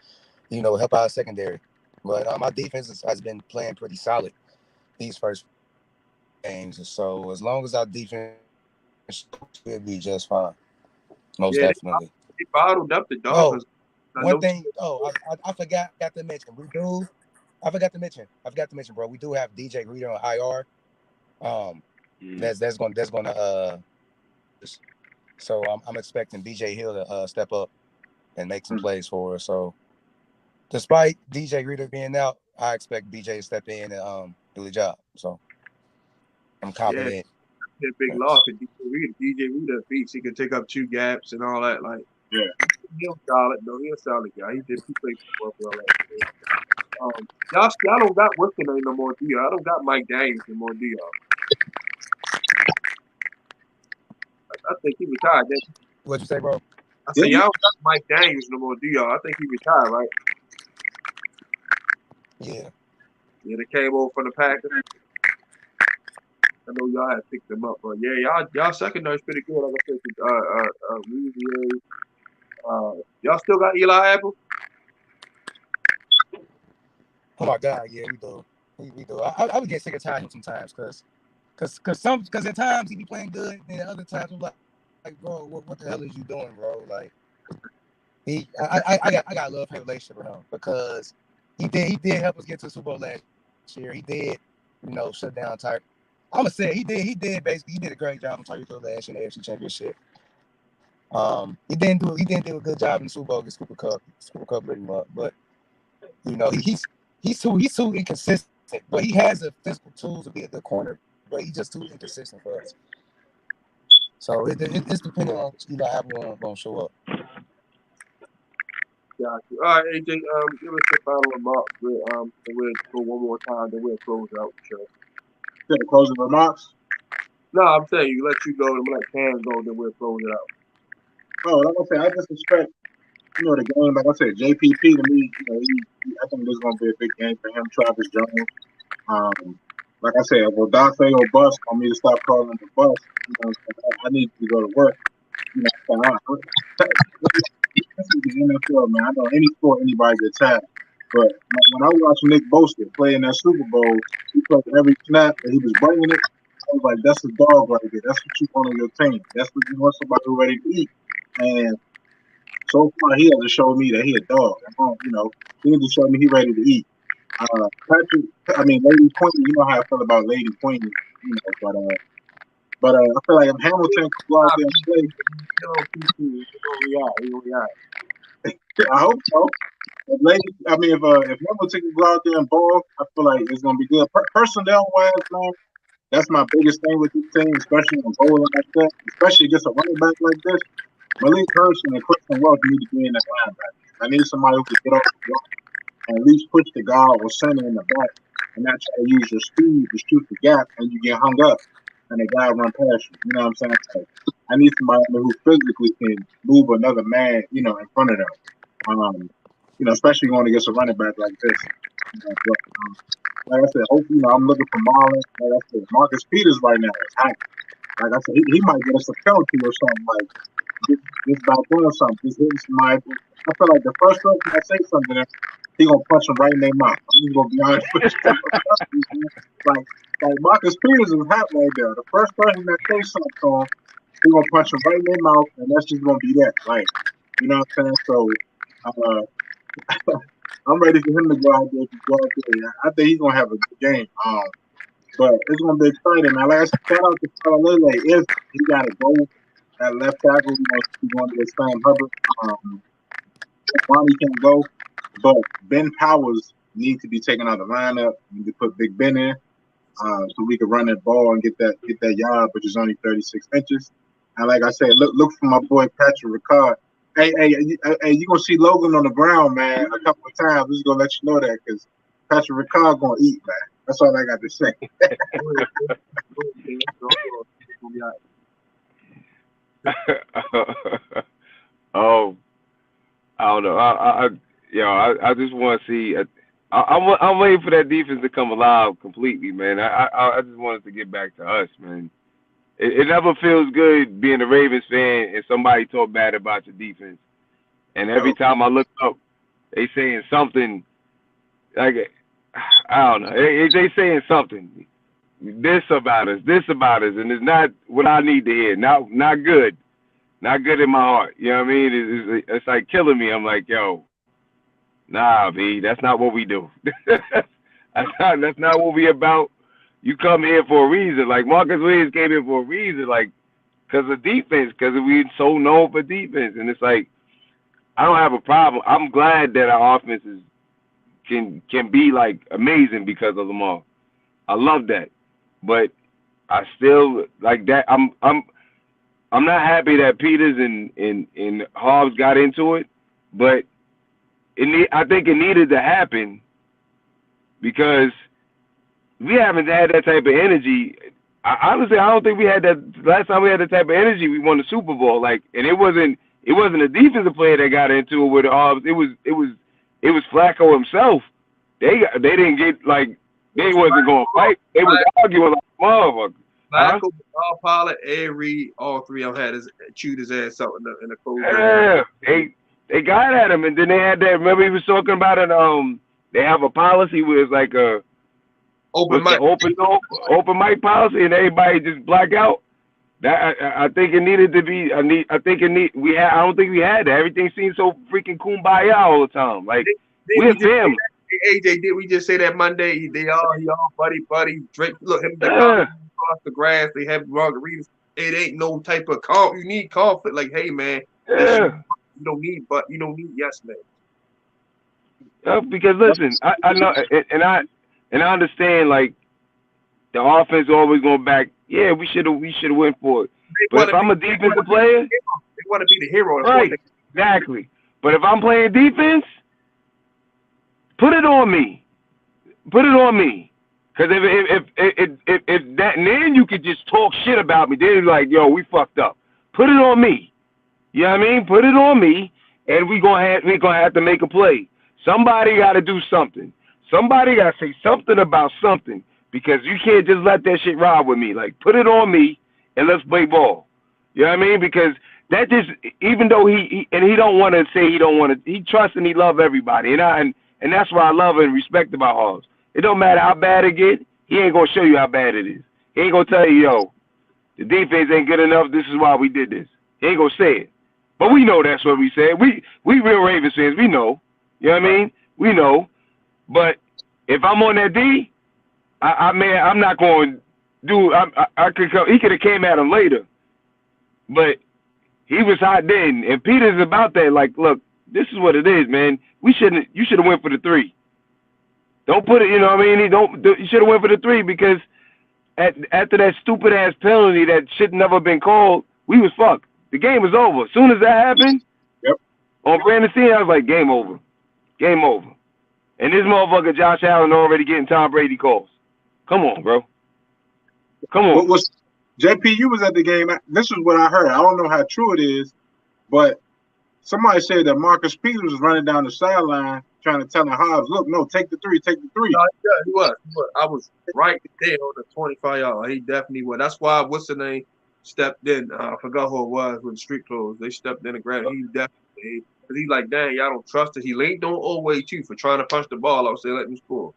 help out secondary. But my defense has been playing pretty solid these first games, so as long as our defense will be just fine, most definitely. They bottled up the Dolphins. One thing. I forgot to mention. I forgot to mention, bro. We do have DJ Reader on IR. That's gonna. So I'm expecting DJ Hill to step up and make some plays for us. So, despite DJ Reader being out, I expect BJ to step in and do the job. So, I'm confident. Yeah, big loss. DJ Reader beats. He can take up 2 gaps and all that. Like, he's solid. No, he's a solid guy. He played well last year. Y'all don't got what's the name no more, do y'all? I don't got Mike Daniels no more, do y'all? I think he retired. What'd you say, bro? I said y'all don't got Mike Daniels no more, do y'all? I think he retired, right? Yeah. Yeah, they came over from the Packers. I know y'all had picked them up, but yeah, y'all secondary's pretty good. Like I said, y'all still got Eli Apple? Oh my God, yeah, we do. We do. I would get sick of tired of him sometimes, because at times he be playing good, and at other times I'm like bro, what the hell is you doing, bro? Like I got a love-hate relationship with him because he did help us get to the Super Bowl last year. He did, shut down Tyreek. I'm gonna say he did basically. He did a great job on Tyreek Hill last year in the AFC Championship. He didn't do a good job in the Super Bowl against Super Cup lit him up, but he's too inconsistent. But he has the physical tools to be at the corner, but he's just too inconsistent for us. So it's depending on Eli Apple gonna show up. Got you. All right, AJ, give us your final remarks. We'll go one more time, then we'll close out the show. The closing remarks? No, I'm saying let you go, and let Cam go, then we'll close it out. Oh, like I said, I just expect, the game. Like I said, JPP to me, I think this is gonna be a big game for him. Travis Jones. Like I said, well, Dafe or bust on me to stop calling him the bust. I need to go to work. This is the NFL, man. I know any sport, anybody gets tagged. But when I watched Nick Bosa play in that Super Bowl, he played every snap and he was bringing it. I was like, that's a dog right there. That's what you want on your team. That's what you want, somebody who's ready to eat. And so far, he hasn't showed me that he a dog. He hasn't showed me he ready to eat. Lady Queen, you know how I feel about Lady Queen, but I feel like if Hamilton could go out there and play, I hope so. If Hamilton can go out there and ball, I feel like it's gonna be good. Personnel wise, man, that's my biggest thing with this team, especially on bowling like that, especially against a running back like this. Malik Henson and Christian Welch need to be in that linebacker. I need somebody who can get off the block and at least push the guard or center in the back and not try to use your speed to shoot the gap and you get hung up and the guy run past you. You know what I'm saying? So I need somebody who physically can move another man, in front of them. Especially going against a running back like this. Like I said, hopefully, I'm looking for Marlon. Like I said, Marcus Peters right now is hot. Like I said, he might get us a penalty or something like just by doing something, just hitting somebody. I feel like the first person that say something, he gonna punch him right in their mouth. I'm just gonna be honest with you. like Marcus Peters is hot right there. The first person that say something to him, he gonna punch him right in their mouth, and that's just gonna be that. Like, you know what I'm saying? So, I'm ready for him to go out there. I think he's gonna have a good game. But it's gonna be exciting. Now, last shout out to Towler. If he got to go at left tackle, he's going to get Sam Hubbard. Ronnie can go. But Ben Powers need to be taken out of the lineup. We need to put Big Ben in, so we can run that ball and get that yard, which is only 36 inches. And like I said, look for my boy Patrick Ricard. Hey, you gonna see Logan on the ground, man, a couple of times. Just gonna let you know that because Patrick Ricard gonna eat, man. That's all I got to say. Oh, I don't know. I just want to see. I'm waiting for that defense to come alive completely, man. I just want it to get back to us, man. It never feels good being a Ravens fan and somebody talk bad about your defense. And every time I look up, they saying something like, I don't know. They saying something. This about us, and it's not what I need to hear. Not good. Not good in my heart. You know what I mean? It's like killing me. I'm like, yo, nah, B, that's not what we do. that's not what we about. You come here for a reason. Like Marcus Williams came here for a reason, like because of defense, because we're so known for defense. And it's like I don't have a problem. I'm glad that our offenses can be like amazing because of Lamar. I love that, but I still like that. I'm not happy that Peters and Hobbs got into it, but I think it needed to happen because we haven't had that type of energy. Honestly, I don't think we had that. Last time we had that type of energy, we won the Super Bowl. Like, and it wasn't a defensive player that got into it with the Hobbs. It was Flacco himself. They didn't get like they wasn't going to fight. They was arguing like a motherfucker. Flacco, Pollard, and Reed, all three of them had chewed his ass out in the cold. Yeah, they got at him, and then they had that. Remember, he was talking about it. They have a policy where it's like a open mic policy, and everybody just black out. That I think it needed to be. I don't think we had that. Everything seemed so freaking kumbaya all the time. Like we're family. AJ, did we just say that Monday? He all buddy. Drake, look him across the grass. They have margaritas. It ain't no type of you need conflict. Like, hey man, you don't need yes man. Because listen, I know, and I understand like the offense always going back. Yeah, we should have went for it. But if I'm a defensive player, they want to be the hero. Right, exactly. But if I'm playing defense, put it on me. Because if that, and then you could just talk shit about me. Then you're like, yo, we fucked up. Put it on me. You know what I mean? Put it on me, and we gonna have to make a play. Somebody got to do something. Somebody got to say something about something because you can't just let that shit ride with me. Like, put it on me and let's play ball. You know what I mean? Because that just, even though he don't want to say he trusts and he love everybody. And that's what I love and respect about Hobbs. It don't matter how bad it get, he ain't going to show you how bad it is. He ain't going to tell you, yo, the defense ain't good enough, this is why we did this. He ain't going to say it. But we know that's what we said. We real Ravens fans, we know. You know what I mean? We know. But if I'm on that D, I'm not going to do. I could come. He could have came at him later, but he was hot then. And Peter's about that. Like, look, this is what it is, man. You should have went for the 3. Don't put it. You know what I mean? You should have went for the 3 because after that stupid ass penalty that should never been called, we was fucked. The game was over. As soon as that happened, on Brandon Steen, I was like, game over. Game over. And this motherfucker Josh Allen already getting Tom Brady calls. Come on, bro. Come on. JP, you was at the game. This is what I heard. I don't know how true it is, but somebody said that Marcus Peters was running down the sideline trying to tell the Hobbs, look, no, take the 3, take the 3. Yeah, he was. I was right there on the 25-yard. He definitely was. That's why, what's the name, stepped in. I forgot who it was with the street clothes. They stepped in and grabbed him. He definitely, because he's like, dang, y'all don't trust it. He leaned on Owe too for trying to punch the ball out, say, let me score.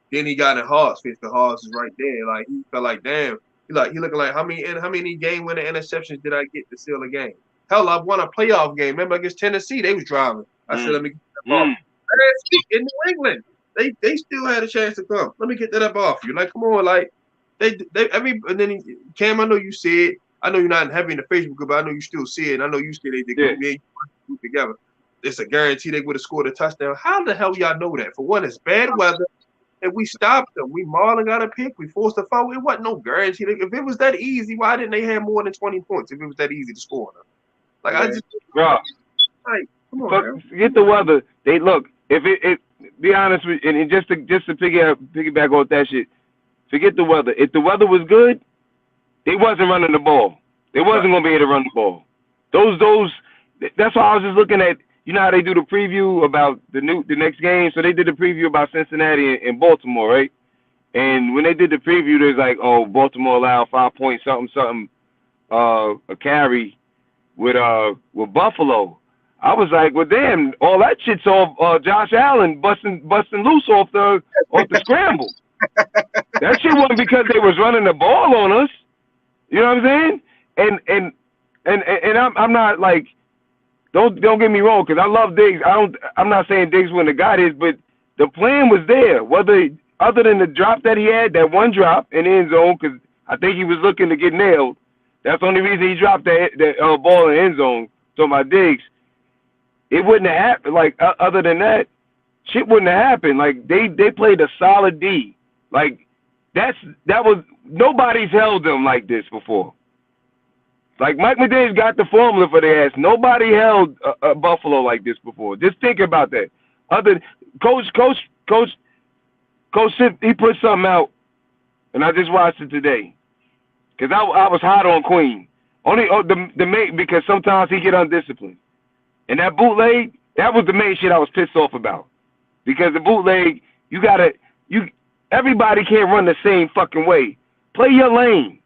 Then he got in Hard's face. The Hard's is right there. Like, he felt like, damn. He looking like, how many game-winning interceptions did I get to seal a game? Hell, I won a playoff game. Remember against Tennessee, they was driving. I said, let me get that ball. In New England, they still had a chance to come. Let me get that up off you. Like, come on, like and then Cam, I know you see it. I know you're not heavy in the Facebook group, but I know you still see it. And I know you still they good together. it's a guarantee they would have scored a touchdown. How the hell y'all know that? For one, it's bad weather, and we stopped them. Marlon got a pick. We forced a foul. It wasn't no guarantee. If it was that easy, why didn't they have more than 20 points? If it was that easy to score them, like I just, bro. like, come on, man. Forget the weather. They look. If it be honest with you, and just to piggyback on that shit. Forget the weather. If the weather was good, they wasn't running the ball. They wasn't gonna be able to run the ball. That's why I was just looking at. You know how they do the preview about the next game. So they did the preview about Cincinnati and Baltimore, right? And when they did the preview, there's like, oh, Baltimore allowed 5 point something a carry with Buffalo. I was like, well, damn, all that shit's off Josh Allen busting loose off the scramble. That shit wasn't because they was running the ball on us. You know what I'm saying? And I'm not like, don't get me wrong, because I love Diggs. I'm not saying Diggs when the guy is, but the plan was there. Whether other than the drop that he had, that one drop in the end zone, because I think he was looking to get nailed. That's the only reason he dropped that ball in the end zone. So my Diggs, it wouldn't have happened. Like other than that, shit wouldn't have happened. Like they played a solid D. Like that was nobody's held them like this before. Like Mike McDaniels got the formula for their ass. Nobody held a Buffalo like this before. Just think about that. Coach, he put something out, and I just watched it today. Cause I was hot on Queen. Only the main, because sometimes he get undisciplined. And that bootleg, that was the main shit I was pissed off about. Because the bootleg, everybody can't run the same fucking way. Play your lane.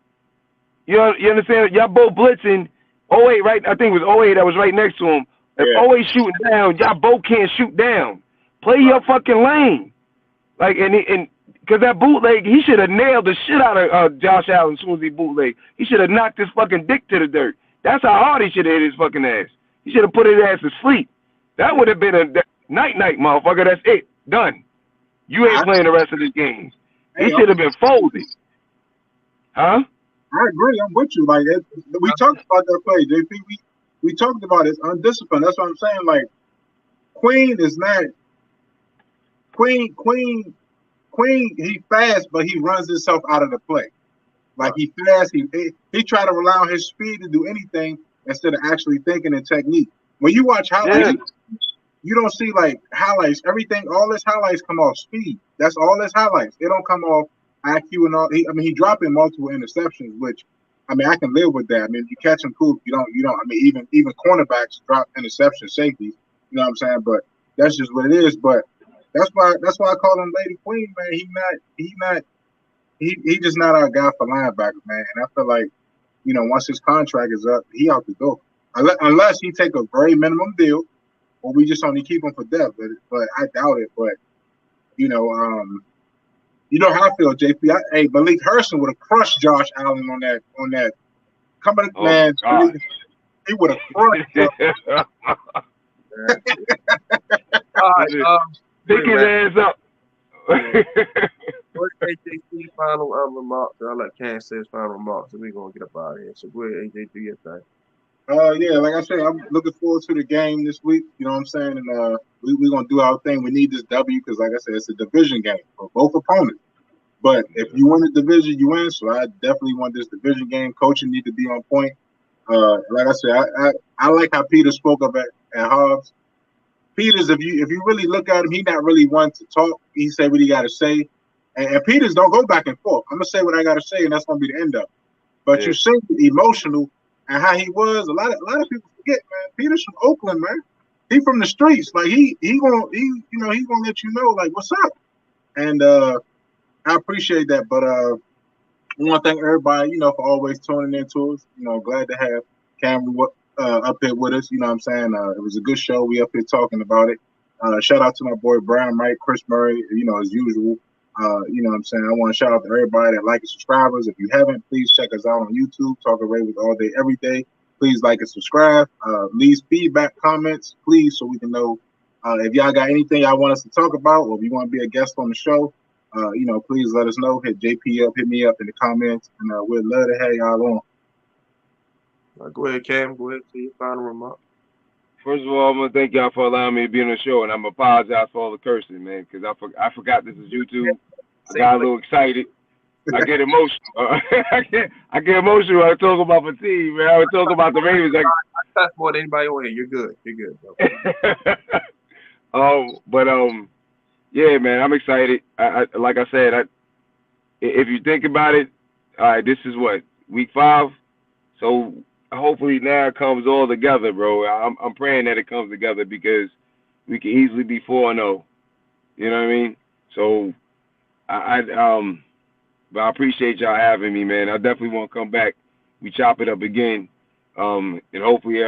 You understand? Y'all both blitzing. 08, right? I think it was 08 that was right next to him. If 08 shooting down, y'all both can't shoot down. Play your fucking lane. Like, and because that bootleg, he should have nailed the shit out of Josh Allen as soon as he bootleg. He should have knocked his fucking dick to the dirt. That's how hard he should have hit his fucking ass. He should have put his ass to sleep. That would have been a night, motherfucker. That's it. Done. You ain't playing the rest of this game. He should have been folded. Huh? I agree. I'm with you. Like we talked about that play, JP. We talked about it. Undisciplined. That's what I'm saying. Like Queen is not Queen. He fast, but he runs himself out of the play. Like he fast. He try to rely on his speed to do anything instead of actually thinking in technique. When you watch highlights, you don't see like highlights. Everything, all his highlights come off speed. That's all his highlights. They don't come off IQ and all. He dropping multiple interceptions, which I can live with that. I mean, if you catch him, cool. If you don't. I mean, even cornerbacks drop interception safeties. You know what I'm saying? But that's just what it is. But that's why I call him Lady Queen, man. He just not our guy for linebacker, man. And I feel like, once his contract is up, he out the door. Unless he take a very minimum deal, or we just only keep him for depth. But I doubt it. But you know how I feel, JP. Malik Henson would have crushed Josh Allen on that. Man, God. He would have crushed him. All right, pick his ass up. What's AJ's final remarks? I'll let Cam say his final remarks, and we're gonna get up out of here. So go ahead, AJ, do your thing. Yeah, like I said, I'm looking forward to the game this week. You know what I'm saying? And we're gonna do our thing. We need this W because, like I said, it's a division game for both opponents. But if you win the division, you win. So I definitely want this division game. Coaching need to be on point. Like I said, I like how Peter spoke of it at Hobbs. Peters, if you really look at him, he not really one to talk. He say what he got to say, and Peters don't go back and forth. I'm gonna say what I got to say, and that's gonna be the end of it. But you see the emotional and how he was. A lot of people forget, man. Peters from Oakland, man. He from the streets. Like he gonna let you know like what's up. And I appreciate that. But I want to thank everybody, for always tuning in to us. Glad to have Cameron up here with us. You know what I'm saying? It was a good show. We up here talking about it. Shout out to my boy Brian, Mike, Chris Murray, as usual. You know what I'm saying? I want to shout out to everybody that like and subscribers. If you haven't, please check us out on YouTube, Talking Ravens all day, every day. Please like and subscribe. Leave feedback, comments, please, so we can know if y'all got anything y'all want us to talk about, or if you want to be a guest on the show, please let us know. Hit JP up, hit me up in the comments, and we'd love to have y'all on. Go ahead, Cam. Go ahead to your final remark. First of all, I'm gonna thank y'all for allowing me to be on the show, and I'm gonna apologize for all the cursing, man, because I forgot this is YouTube. I got a little excited. I get emotional. I get emotional when I talk about my team, man. I talk about the Ravens. That's more than anybody on here. You're good. You're good, bro. But yeah, man, I'm excited. Like I said, if you think about it, all right, this is what week 5. So hopefully now it comes all together, bro. I'm praying that it comes together because we can easily be 4-0. You know what I mean? So I but I appreciate y'all having me, man. I definitely want to come back. We chop it up again, and hopefully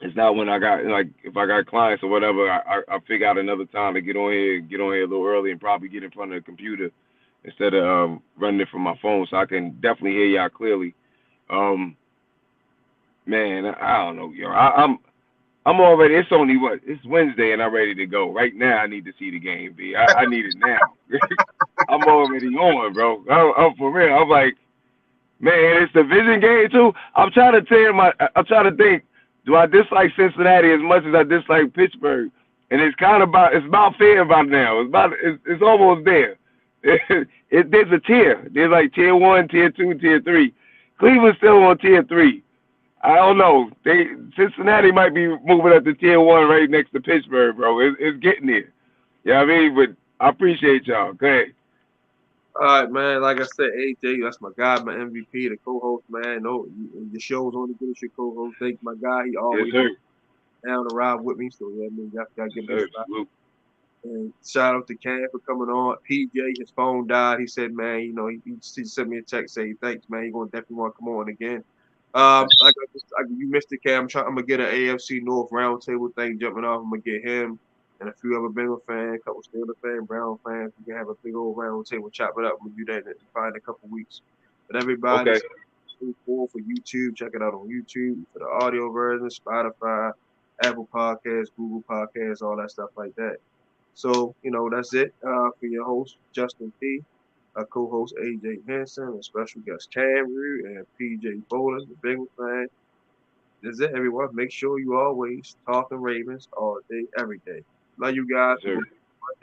it's not when I got like if I got clients or whatever, I figure out another time to get on here a little early and probably get in front of the computer instead of running it from my phone, so I can definitely hear y'all clearly. Um, Man, I don't know, yo. I'm already. It's only what? It's Wednesday, and I'm ready to go. Right now, I need to see the game, B. I need it now. I'm already on, bro. I'm for real. I'm like, man, it's the vision game too. I'm trying to I'm trying to think. Do I dislike Cincinnati as much as I dislike Pittsburgh? And it's kind of about fair about now. It's almost there. There's a tier. There's like tier 1, tier 2, tier 3. Cleveland's still on tier 3. I don't know. Cincinnati might be moving up to tier 1 right next to Pittsburgh, bro. It's getting there. You know what I mean? But I appreciate y'all. Go ahead. All right, man. Like I said, AJ, that's my guy, my MVP, the co-host, man. No, the show's only good as your co-host. Thank my guy. He Yes, always sir. down to ride with me. So yeah, I mean, y'all gotta Yes, give me a sir. spot. Salute. And shout out to Cam for coming on. PJ, his phone died. He said, man, you know, he sent me a text saying thanks, man. He gonna definitely want to come on again. You missed it, Cam. I'm gonna get an AFC North roundtable thing jumping off. I'm gonna get him and a few other Bengal fans, a couple Steelers fans, Brown fans. We can have a big old roundtable, chop it up. We'll do that in find a couple weeks. But everybody, Okay. stay cool for YouTube. Check it out on YouTube for the audio version, Spotify, Apple Podcasts, Google Podcasts, all that stuff like that. So, that's it for your host, Justin P., our co-host, AJ Henson, and special guest, Cameron, and PJ Bolling, the Bengals fan. That's it, everyone. Make sure you always talking Ravens all day, every day. Love you guys. Yes, We're sir. going to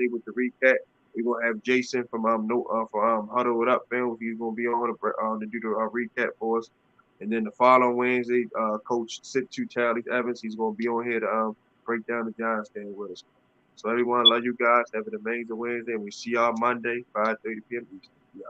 Monday with the recap. We're going to have Jason from Huddle It Up Film. He's going to be on to do the recap for us. And then the following Wednesday, Coach Tally Evans, he's going to be on here to break down the Giants game with us. So everyone, love you guys. Have an amazing Wednesday, and we see y'all Monday, 5:30 p.m. Eastern. Yeah.